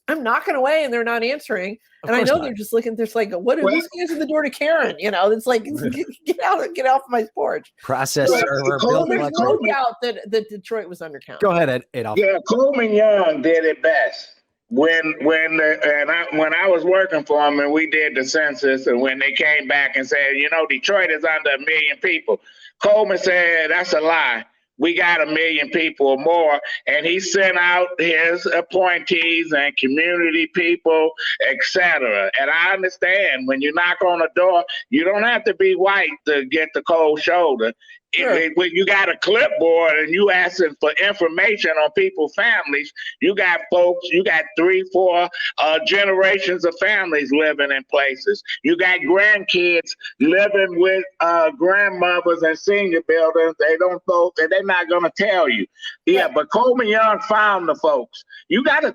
I'm knocking away and they're not answering. And I know they're just looking, there's like, who's answering the door to Karen? It's like, get off my porch. Process server. There's no doubt that Detroit was undercounted. Go ahead, Adolph. Yeah, Coleman Young did it best. When I was working for him and we did the census, and when they came back and said, Detroit is under 1 million people, Coleman said, that's a lie. we got 1 million people or more, and he sent out his appointees and community people, etc. And I understand when you knock on a door, you don't have to be white to get the cold shoulder. Sure. When you got a clipboard and you asking for information on people's families, you got folks, you got 3, 4 generations of families living in places. You got grandkids living with grandmothers and senior buildings. They don't vote, and they're not gonna tell you. Yeah, but Coleman Young found the folks. You gotta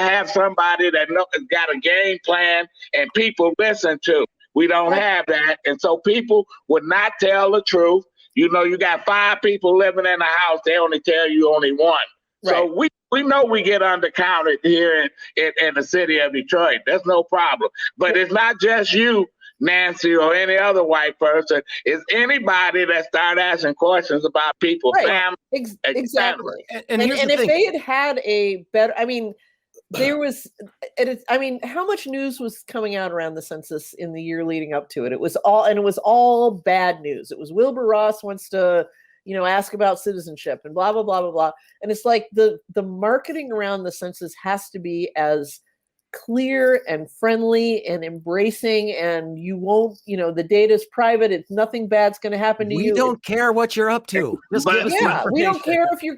have somebody that got a game plan and people listen to. We don't have that, and so people would not tell the truth. You know, you got 5 people living in a house, they only tell you only 1. Right. So we know we get undercounted here in the city of Detroit. There's no problem. But it's not just you, Nancy, or any other white person. It's anybody that start asking questions about people's families. Exactly. And if they had a better, I mean, there was, how much news was coming out around the census in the year leading up to it? It was all bad news. It was Wilbur Ross wants to, ask about citizenship and blah, blah, blah, blah, blah. And it's like the marketing around the census has to be as clear and friendly and embracing, and you won't, the data's private. It's nothing bad's going to happen to you. We don't care what you're up to. We don't care if your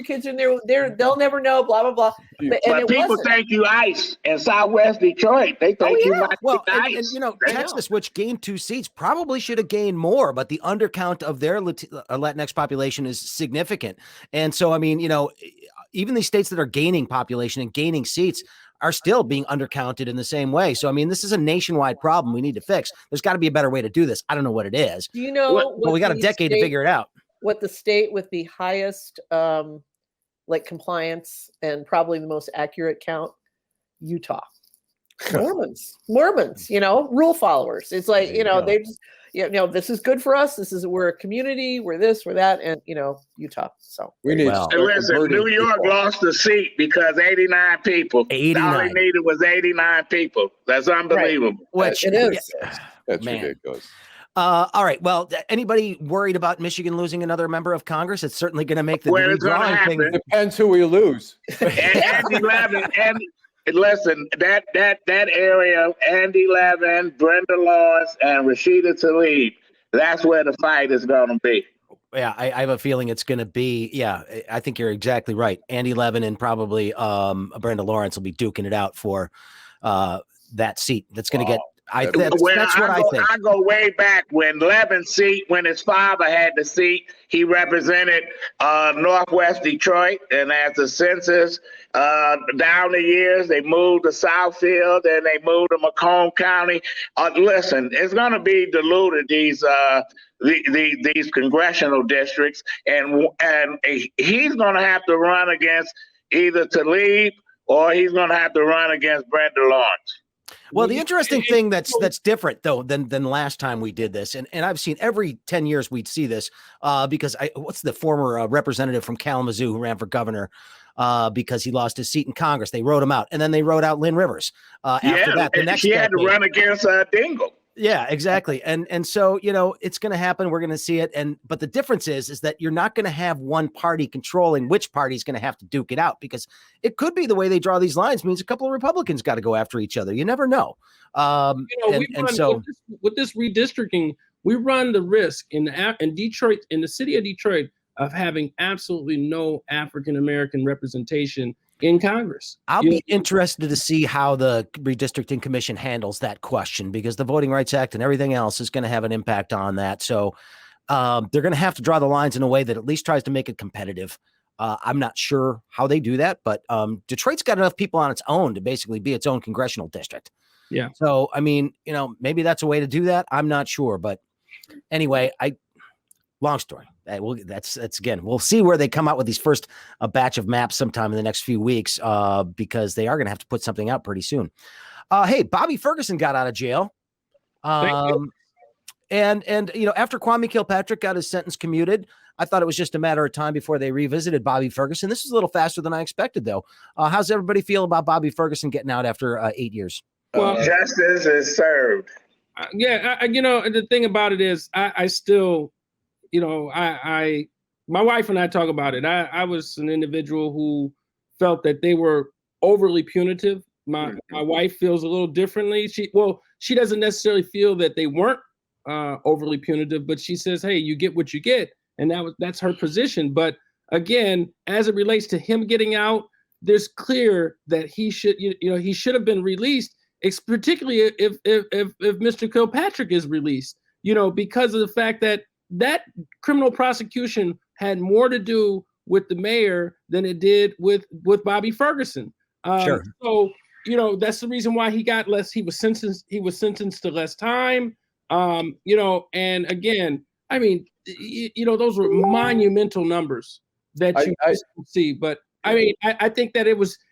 kids are in there. They'll never know. Blah blah blah. But people think you ICE in Southwest Detroit. They think you might be ICE. And Texas, which gained 2 seats, probably should have gained more, but the undercount of their Latinx population is significant. And so, even these states that are gaining population and gaining seats are still being undercounted in the same way. So, this is a nationwide problem we need to fix. There's got to be a better way to do this. I don't know what it is. Do you know? Well, we got a decade to figure it out. What the state with the highest compliance and probably the most accurate count? Utah. Mormons, rule followers. It's like, they just, this is good for us. We're a community, we're this, we're that, and Utah. So we need listen, New York lost a seat because 89 people. 89. All they needed was 89 people. That's unbelievable. Right. Which it is. That's ridiculous. All right. Well, anybody worried about Michigan losing another member of Congress? It's certainly going to make the drawing thing. Depends who we lose. And listen, that area, Andy Levin, Brenda Lawrence, and Rashida Tlaib, that's where the fight is going to be. Yeah, I have a feeling it's going to be. Yeah, I think you're exactly right. Andy Levin and probably Brenda Lawrence will be duking it out for that seat. That's going to get. That's what I think. I go way back when Levin's seat, when his father had the seat, he represented Northwest Detroit, and as the census down the years, they moved to Southfield and they moved to Macomb County. Listen, it's going to be diluted, these congressional districts, and he's going to have to run against either Tlaib or he's going to have to run against Brenda Lawrence. Well, the interesting thing that's different though than last time we did this, and I've seen every 10 years we'd see this because what's the former representative from Kalamazoo who ran for governor because he lost his seat in Congress? They wrote him out, and then they wrote out Lynn Rivers. After that, the next she had to run against Dingle. Yeah, exactly. And so, it's going to happen. We're going to see it. But the difference is that you're not going to have one party controlling which party is going to have to duke it out, because it could be the way they draw these lines means a couple of Republicans got to go after each other. You never know. With this redistricting, we run the risk in Detroit, in the city of Detroit, of having absolutely no African-American representation in Congress. I'll be interested to see how the redistricting commission handles that question, because the Voting Rights Act and everything else is going to have an impact on that. So they're going to have to draw the lines in a way that at least tries to make it competitive. I'm not sure how they do that, but Detroit's got enough people on its own to basically be its own congressional district. Yeah. So, maybe that's a way to do that. I'm not sure, but anyway, long story. That's again, we'll see where they come out with these first batch of maps sometime in the next few weeks, because they are going to have to put something out pretty soon. Hey, Bobby Ferguson got out of jail. And after Kwame Kilpatrick got his sentence commuted, I thought it was just a matter of time before they revisited Bobby Ferguson. This is a little faster than I expected, though. How's everybody feel about Bobby Ferguson getting out after 8 years? Well, justice is served. The thing about it is I still, my wife and I talk about it. I was an individual who felt that they were overly punitive. My wife feels a little differently. She doesn't necessarily feel that they weren't overly punitive, but she says, hey, you get what you get. And that's her position. But again, as it relates to him getting out, there's clear that he should have been released, particularly if Mr. Kilpatrick is released, because of the fact that criminal prosecution had more to do with the mayor than it did with Bobby Ferguson. Sure. So, that's the reason why he got less. He was sentenced to less time. And again, I mean, those were monumental numbers that you see. But I mean, I think that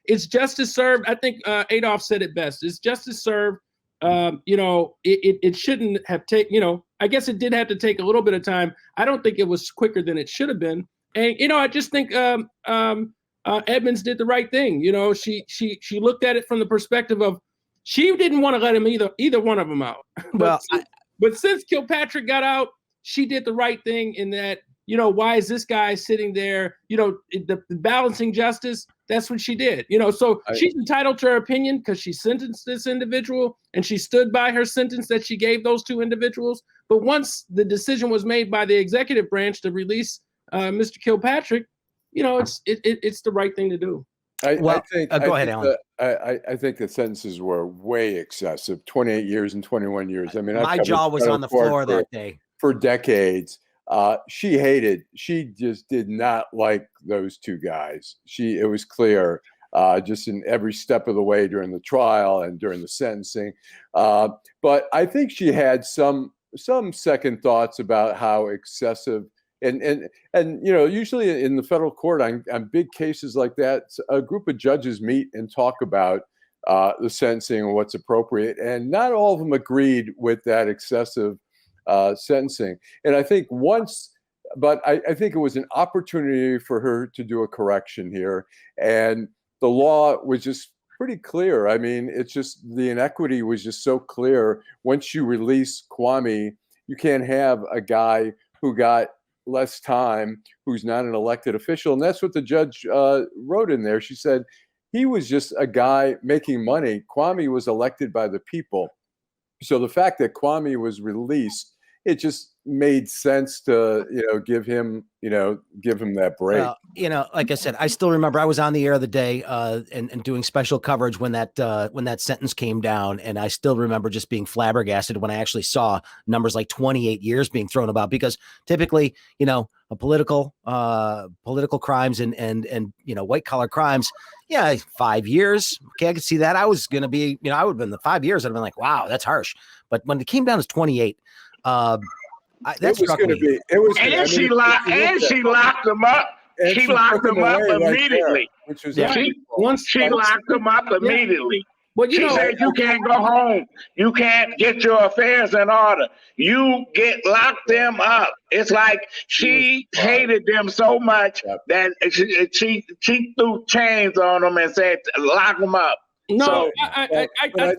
it's justice served. I think Adolph said it best. It's justice served. It shouldn't have taken, I guess it did have to take a little bit of time. I don't think it was quicker than it should have been. And, I just think Edmonds did the right thing. She looked at it from the perspective of she didn't want to let him either one of them out. But since Kilpatrick got out, she did the right thing in that, why is this guy sitting there? The balancing justice, that's what she did. So she's entitled to her opinion because she sentenced this individual and she stood by her sentence that she gave those two individuals. But once the decision was made by the executive branch to release Mr. Kilpatrick, it's the right thing to do. Go ahead, Allan. I think the sentences were way excessive, 28 years and 21 years. I mean, my jaw was on the floor that day. For decades. She just did not like those two guys. It was clear just in every step of the way during the trial and during the sentencing. But I think she had some second thoughts about how excessive and usually in the federal court on big cases like that, a group of judges meet and talk about the sentencing and what's appropriate. And not all of them agreed with that excessive sentencing. And I think I think it was an opportunity for her to do a correction here. And the law was just pretty clear. I mean, it's just the inequity was just so clear. Once you release Kwame, you can't have a guy who got less time, who's not an elected official. And that's what the judge wrote in there. She said he was just a guy making money. Kwame was elected by the people. So the fact that Kwame was released, it just made sense to, give him that break. Well, like I said, I still remember I was on the air the day and doing special coverage when that sentence came down. And I still remember just being flabbergasted when I actually saw numbers like 28 years being thrown about, because typically, political crimes and white collar crimes. Yeah. 5 years. Okay. I could see that. I was going to be, I would have been the 5 years. I'd have been like, wow, that's harsh. But when it came down as 28, that struck me. She locked them up. She locked them up immediately. She locked them up immediately. Well, she said you can't go home. You can't get your affairs in order. You lock them up. It's like she hated them so much that she threw chains on them and said, lock them up. No, so, I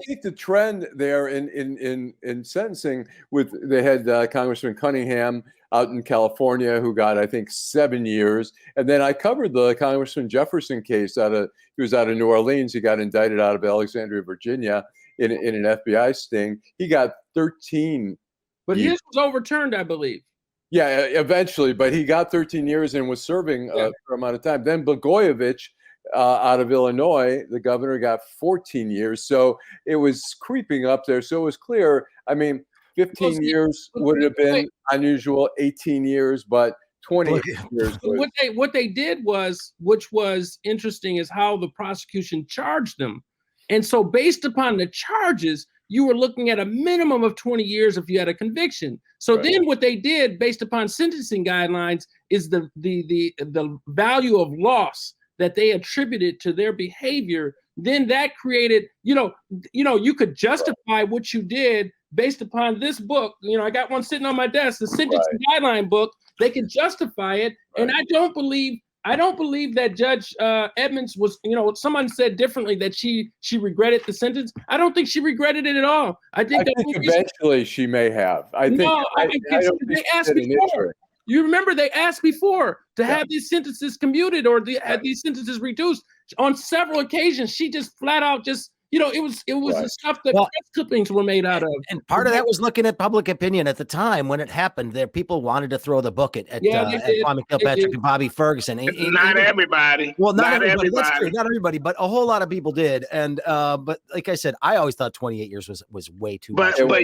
think the trend there in sentencing they had Congressman Cunningham out in California who got, I think, 7 years. And then I covered the Congressman Jefferson case he was out of New Orleans. He got indicted out of Alexandria, Virginia in an FBI sting. He got 13. But his was overturned, I believe. Yeah, eventually. But he got 13 years and was serving for an amount of time. Then Blagojevich, out of Illinois, the governor, got 14 years. So it was creeping up there. So it was clear. I mean, 15 years would have been unusual, 18 years, but 20 years. What they did was, which was interesting, is how the prosecution charged them. And so based upon the charges, you were looking at a minimum of 20 years if you had a conviction. So then what they did based upon sentencing guidelines is the value of loss that they attributed to their behavior. Then that created, you could justify what you did based upon this book. I got one sitting on my desk, the sentencing guideline book. They could justify it. And I don't believe that Judge Edmonds was, someone said differently that she regretted the sentence. I don't think she regretted it at all. I think eventually she may have. I think they asked me for it. You remember they asked before to have these sentences commuted or have these sentences reduced on several occasions. She just flat out just, it was the stuff that press clippings were made out of. And part of that was looking at public opinion at the time when it happened. There, people wanted to throw the book at Kwame Kilpatrick and Bobby Ferguson. Not everybody. Well, not everybody. That's true. Not everybody, but a whole lot of people did. And but like I said, I always thought 28 years was way too much. But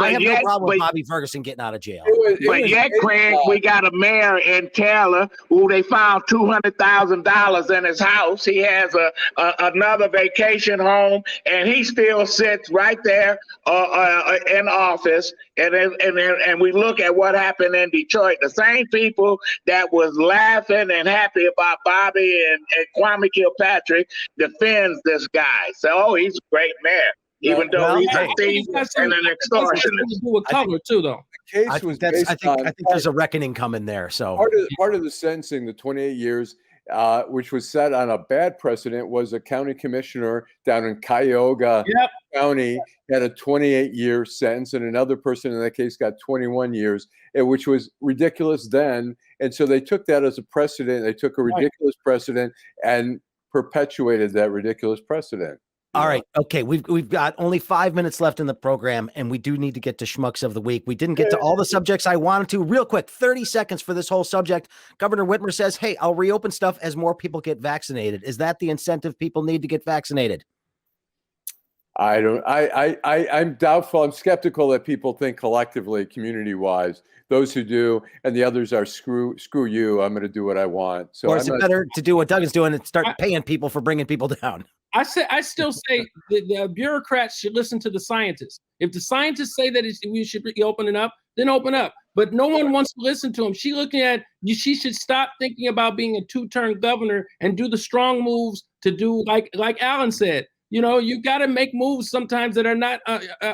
I have no problem with Bobby Ferguson getting out of jail. Craig, we got a mayor in Taylor who they found $200,000 in his house. He has another vacation home. And he still sits right there in office, and we look at what happened in Detroit. The same people that was laughing and happy about Bobby and Kwame Kilpatrick defends this guy. So he's a great man, even though he's a thief and an extortionist. Color too, though. The case was I think there's a reckoning coming there. So part of the sentencing, the 28 years. Which was set on a bad precedent, was a county commissioner down in Cuyahoga County had a 28-year sentence, and another person in that case got 21 years, which was ridiculous then. And so they took that as a precedent. They took a ridiculous precedent and perpetuated that ridiculous precedent. All right. Okay. We've got only 5 minutes left in the program, and we do need to get to Schmucks of the Week. We didn't get to all the subjects I wanted to. Real quick, 30 seconds for this whole subject. Governor Whitmer says, hey, I'll reopen stuff as more people get vaccinated. Is that the incentive people need to get vaccinated? I'm doubtful. I'm skeptical that people think collectively, community-wise. Those who do, and the others are screw you. I'm going to do what I want. So, or is it better to do what Duggan's doing and start paying people for bringing people down? I still say the bureaucrats should listen to the scientists. If the scientists say that we should be opening up, then open up. But no one wants to listen to them. She should stop thinking about being a two-term governor and do the strong moves to do like Allan said. You got to make moves sometimes that are not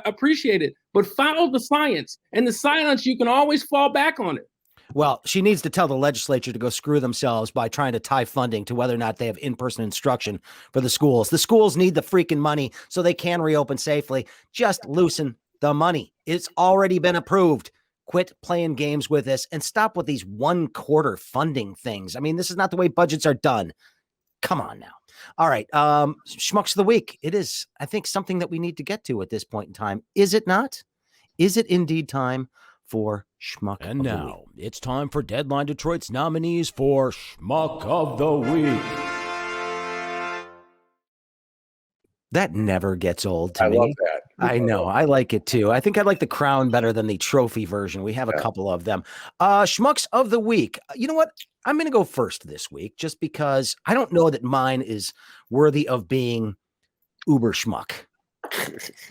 appreciated, but follow the science. And the science, you can always fall back on it. Well, she needs to tell the legislature to go screw themselves by trying to tie funding to whether or not they have in-person instruction for the schools. The schools need the freaking money so they can reopen safely. Just loosen the money. It's already been approved. Quit playing games with this and stop with these 1/4 funding things. I mean, this is not the way budgets are done. Come on now. All right. Schmucks of the Week. It is, I think, something that we need to get to at this point in time. Is it not? Is it indeed time for Schmuck and of now the Week? it's time for Deadline Detroit's nominees for Schmuck of the Week. That never gets old to I me. love that. I know. I like it too. I think I like the crown better than the trophy version. We have a couple of them. Schmucks of the Week. You know what? I'm going to go first this week just because I don't know that mine is worthy of being uber schmuck.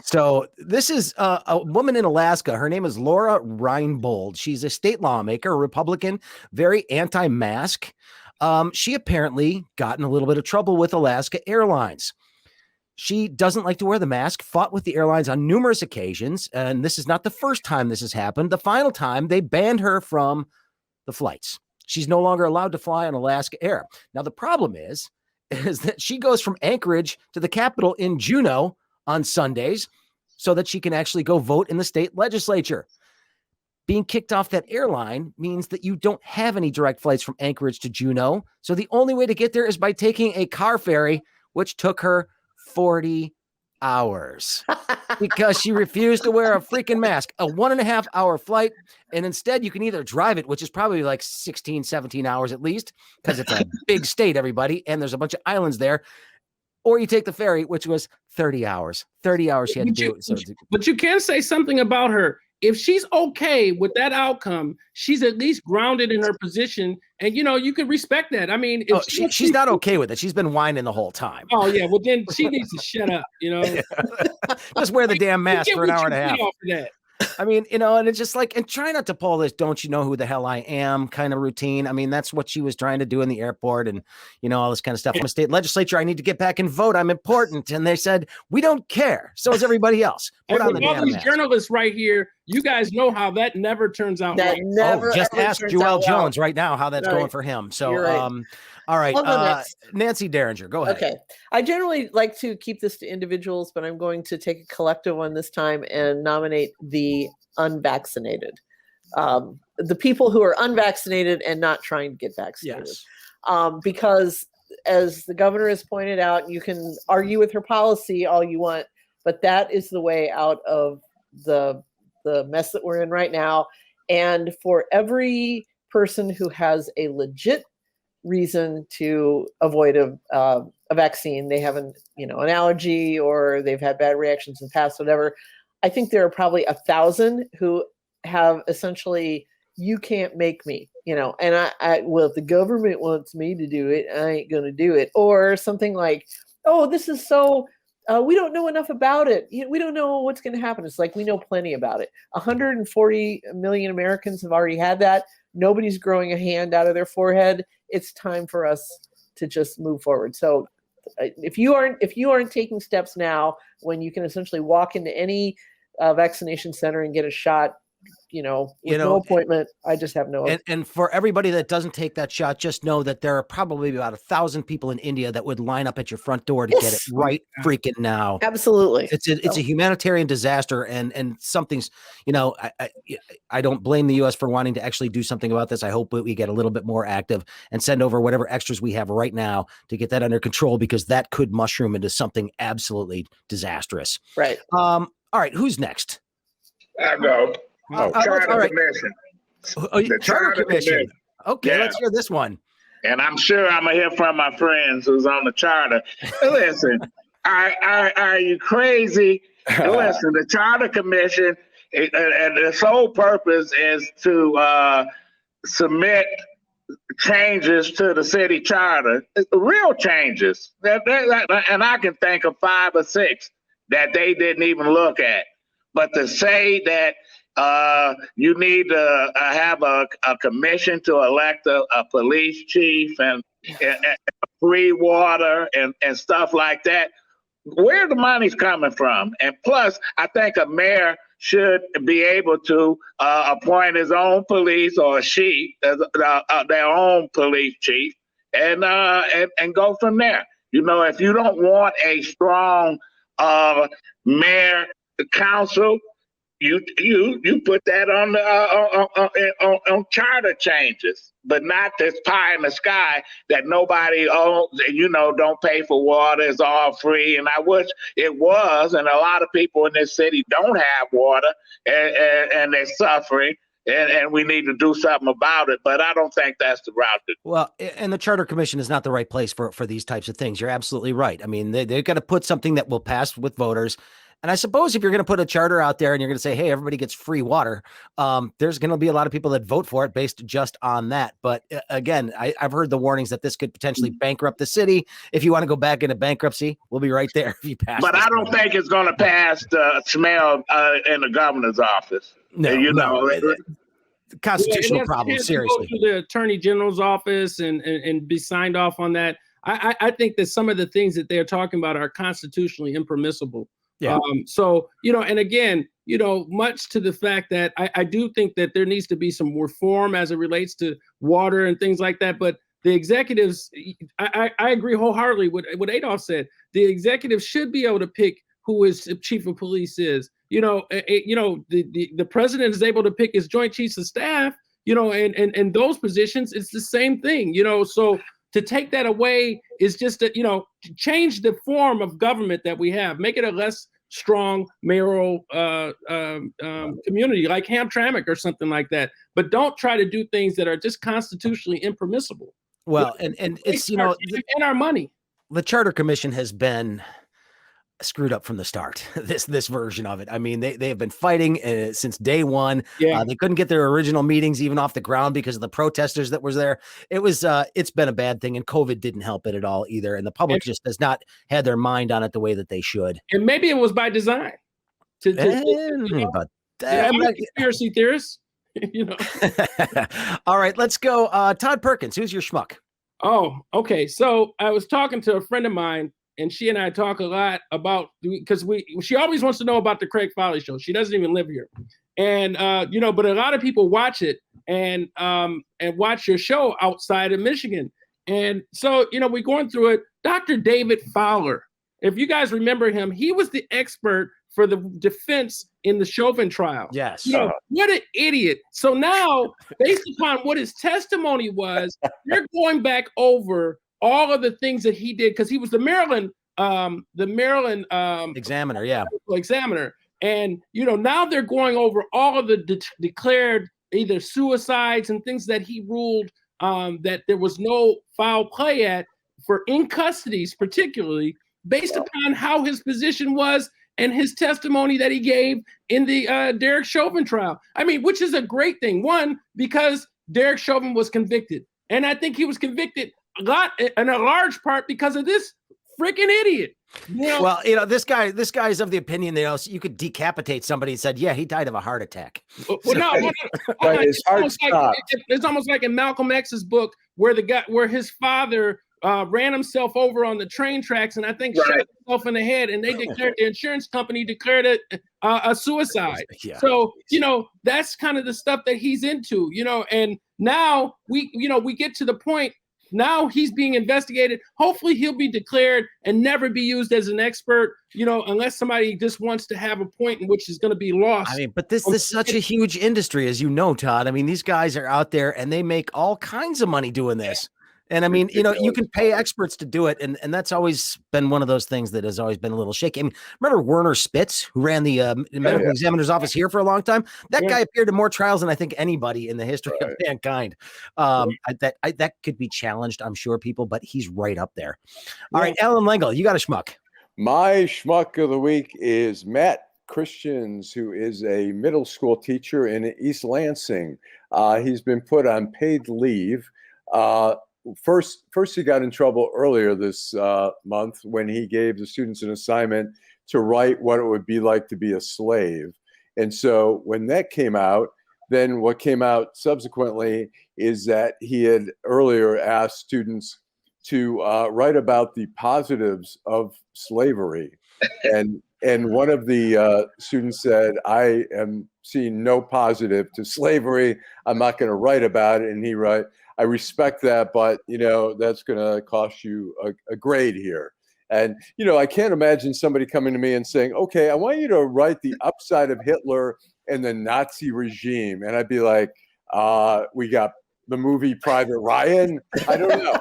So this is a woman in Alaska. Her name is Laura Reinbold. She's a state lawmaker, a Republican, very anti-mask. She apparently got in a little bit of trouble with Alaska Airlines. She doesn't like to wear the mask, fought with the airlines on numerous occasions, and this is not the first time this has happened. The final time, they banned her from the flights. She's no longer allowed to fly on Alaska Air. Now, the problem is that she goes from Anchorage to the capital in Juneau on Sundays so that she can actually go vote in the state legislature. Being kicked off that airline means that you don't have any direct flights from Anchorage to Juneau. So the only way to get there is by taking a car ferry, which took her 40 hours because she refused to wear a freaking mask. A 1.5 hour flight. And instead you can either drive it, which is probably like 16, 17 hours at least, because it's a big state, everybody. And there's a bunch of islands there. Or you take the ferry, which was 30 hours. 30 hours she had to do it. But you can say something about her. If she's okay with that outcome, she's at least grounded in her position. And, you could respect that. I mean, if she's not okay with it. She's been whining the whole time. Oh, yeah. Well, then she needs to shut up, Just wear the damn mask for an hour and a half. I mean, and it's just like, and try not to pull this, don't you know who the hell I am kind of routine. I mean, that's what she was trying to do in the airport and, all this kind of stuff. I'm a state legislature. I need to get back and vote. I'm important. And they said, we don't care. So is everybody else. Put on the damn all these mask. Journalists right here, you guys know how that never turns out. That never just ask Joel Jones well. right now how that's going for him. So, right. All right. Nancy Derringer, go ahead. Okay. I generally like to keep this to individuals, but I'm going to take a collective one this time and nominate the unvaccinated. the people who are unvaccinated and not trying to get vaccinated. Yes. Because as the governor has pointed out, you can argue with her policy all you want, but that is the way out of the mess that we're in right now. And for every person who has a legit reason to avoid a vaccine, they have an allergy or they've had bad reactions in the past, whatever. I think there are probably 1,000 who have essentially, you can't make me, and well, if the government wants me to do it, I ain't going to do it. Or something like, oh, this is so, we don't know enough about it. We don't know what's going to happen. It's like, we know plenty about it. 140 million Americans have already had that. Nobody's growing a hand out of their forehead. It's time for us to just move forward. So if you aren't taking steps now, when you can essentially walk into any vaccination center and get a shot, with no appointment, I just have no. And for everybody that doesn't take that shot, just know that there are probably about 1,000 people in India that would line up at your front door to get it right freaking now. Absolutely. It's a humanitarian disaster, and something's, I don't blame the U.S. for wanting to actually do something about this. I hope we get a little bit more active and send over whatever extras we have right now to get that under control, because that could mushroom into something absolutely disastrous. Right. All right. Who's next? I go. Charter all right. Commission. The Charter Commission. Okay, let's hear this one. And I'm sure I'm going to hear from my friends who's on the charter. Listen, are you crazy? Listen, the Charter Commission, and the sole purpose is to submit changes to the city charter, real changes. And I can think of 5 or 6 that they didn't even look at. But to say that you need to have a commission to elect a police chief and free water and stuff like that, where the money's coming from? And plus, I think a mayor should be able to appoint his own police, or their own police chief, and go from there. If you don't want a strong mayor council, you put that on the on charter changes, but not this pie in the sky that nobody owns. Don't pay for water, it's all free. And I wish it was. And a lot of people in this city don't have water, and they're suffering. And we need to do something about it, but I don't think that's the route to go. Well, and the Charter Commission is not the right place for these types of things. You're absolutely right. I mean, they've got to put something that will pass with voters. And I suppose if you're going to put a charter out there and you're going to say, hey, everybody gets free water, there's going to be a lot of people that vote for it based just on that. But again, I've heard the warnings that this could potentially bankrupt the city. If you want to go back into bankruptcy, we'll be right there if you pass. But I don't think it's going to pass the smell in the governor's office. No. Constitutional problem, seriously. Go to the Attorney General's office and be signed off on that. I think that some of the things that they're talking about are constitutionally impermissible. Yeah. And again, much to the fact that I do think that there needs to be some reform as it relates to water and things like that. But the executives, I agree wholeheartedly with what Adolph said. The executives should be able to pick who his chief of police is. The president is able to pick his joint chiefs of staff, and those positions, it's the same thing, so to take that away is just to change the form of government that we have, make it a less strong mayoral community like Hamtramck or something like that. But don't try to do things that are just constitutionally impermissible. Well, and it's, and our money. The Charter Commission has been screwed up from the start. This version of it. I mean, they have been fighting since day one. Yeah. They couldn't get their original meetings even off the ground because of the protesters that was there. It's been a bad thing, and COVID didn't help it at all either. And the public just has not had their mind on it the way that they should. And maybe it was by design. I'm a conspiracy theorist. All right, let's go. Todd Perkins, who's your schmuck? Oh, okay. So I was talking to a friend of mine, and she and I talk a lot about, because she always wants to know about the Craig Foley show. She doesn't even live here. And, but a lot of people watch it and watch your show outside of Michigan. And so, we're going through it. Dr. David Fowler, if you guys remember him, he was the expert for the defense in the Chauvin trial. Yes. What an idiot. So now, based upon what his testimony was, they're going back over all of the things that he did, because he was the Maryland Examiner. Yeah. Examiner. And, now they're going over all of the declared either suicides and things that he ruled that there was no foul play at for in custodies, particularly based upon how his position was and his testimony that he gave in the Derek Chauvin trial. I mean, which is a great thing. One, because Derek Chauvin was convicted. And I think he was convicted in a large part because of this freaking idiot. Well, this guy is of the opinion that you could decapitate somebody and said, yeah, he died of a heart attack. Well, no. It's almost like in Malcolm X's book where his father ran himself over on the train tracks, and I think shot himself in the head, and the insurance company declared it a suicide. Yeah. So, that's kind of the stuff that he's into, and now we get to the point. Now he's being investigated. Hopefully he'll be declared and never be used as an expert, unless somebody just wants to have a point in which is going to be lost. I mean, but this is such a huge industry, as you know, Todd. I mean, these guys are out there and they make all kinds of money doing this. And I mean, you can pay experts to do it. And that's always been one of those things that has always been a little shaky. I mean, remember Werner Spitz, who ran the medical examiner's office here for a long time? That guy appeared in more trials than I think anybody in the history of mankind. That could be challenged, I'm sure, people, but he's right up there. All right, Allan Lengel, you got a schmuck. My schmuck of the week is Matt Christians, who is a middle school teacher in East Lansing. He's been put on paid leave. First, he got in trouble earlier this month when he gave the students an assignment to write what it would be like to be a slave. And so when that came out, then what came out subsequently is that he had earlier asked students to write about the positives of slavery. And one of the students said, I am seeing no positive to slavery. I'm not going to write about it. And he wrote, I respect that, but, that's going to cost you a grade here. And, I can't imagine somebody coming to me and saying, okay, I want you to write the upside of Hitler and the Nazi regime. And I'd be like, we got the movie Private Ryan. I don't know.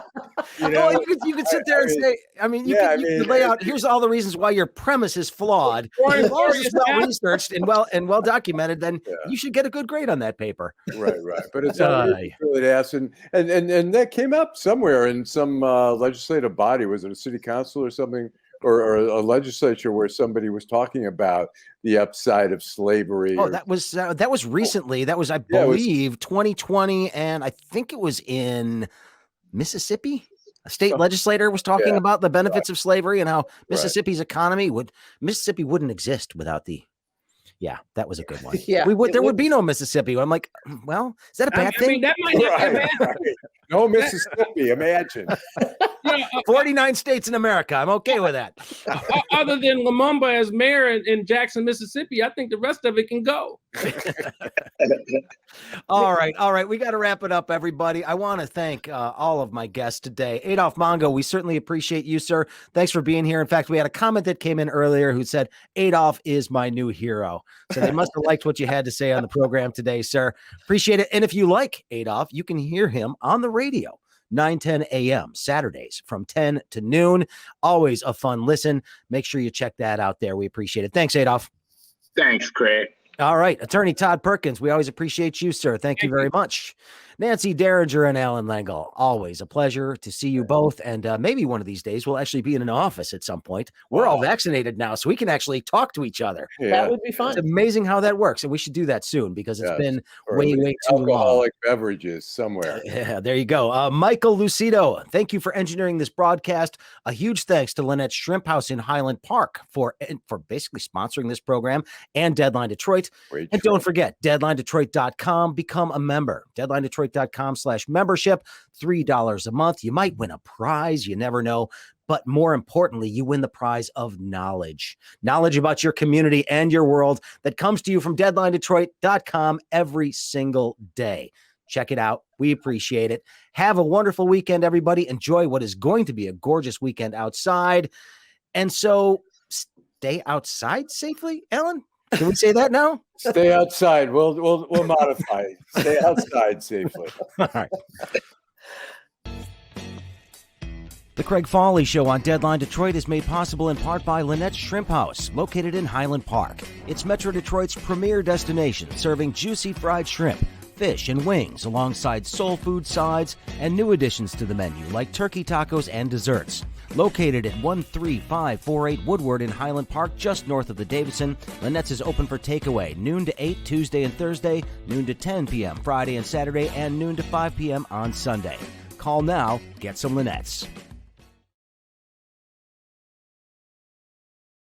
Well, you could sit there and say, I mean, you could lay out, here's all the reasons why your premise is flawed. As long as it's well researched and well documented, then you should get a good grade on that paper. Right. But it's really to ask, and that came up somewhere in some legislative body. Was it a city council or something? Or a legislature where somebody was talking about the upside of slavery. Oh, that was recently. That was, I believe, 2020, and I think it was in Mississippi. A state legislator was talking about the benefits of slavery and how Mississippi's economy wouldn't exist without the. Yeah, that was a good one. Yeah, there would be no Mississippi. I'm like, well, is that a bad thing? I mean, that might not be bad. No Mississippi, imagine. 49 states in America. I'm okay with that. Other than Lumumba as mayor in Jackson, Mississippi, I think the rest of it can go. All right. We got to wrap it up, everybody. I want to thank all of my guests today. Adolph Mongo, we certainly appreciate you, sir. Thanks for being here. In fact, we had a comment that came in earlier who said, Adolph is my new hero. So they must have liked what you had to say on the program today, sir. Appreciate it. And if you like Adolph, you can hear him on the radio. 9:10 a.m. Saturdays from 10 to noon. Always a fun listen. Make sure you check that out there. We appreciate it. Thanks, Adolph. Thanks, Craig. All right. Attorney Todd Perkins, we always appreciate you, sir. Thank you very much. Nancy Derringer and Allan Lengel, always a pleasure to see you both. And maybe one of these days we'll actually be in an office at some point. We're all vaccinated now, so we can actually talk to each other. Yeah. That would be fun. It's amazing how that works. And we should do that soon because it's been way too long. Alcoholic beverages somewhere. Yeah, there you go. Michael Lucido, thank you for engineering this broadcast. A huge thanks to Lynette's Shrimp House in Highland Park for basically sponsoring this program, and Deadline Detroit. And don't forget, DeadlineDetroit.com. Become a member. DeadlineDetroit.com/membership. $3 a month. You might win a prize. You never know. But more importantly, you win the prize of knowledge about your community and your world that comes to you from DeadlineDetroit.com every single day. Check it out. We appreciate it. Have a wonderful weekend, everybody. Enjoy what is going to be a gorgeous weekend outside. And so stay outside safely, Ellen. Can we say that now? Stay outside. We'll modify. Stay outside safely. All right. The Craig Foley Show on Deadline Detroit is made possible in part by Lynette's Shrimp House, located in Highland Park. It's Metro Detroit's premier destination, serving juicy fried shrimp, fish, and wings, alongside soul food sides and new additions to the menu like turkey tacos and desserts. Located at 13548 Woodward in Highland Park, just north of the Davidson, Lynette's is open for takeaway noon to 8 Tuesday and Thursday, noon to 10 p.m. Friday and Saturday, and noon to 5 p.m. on Sunday. Call now, get some Lynette's.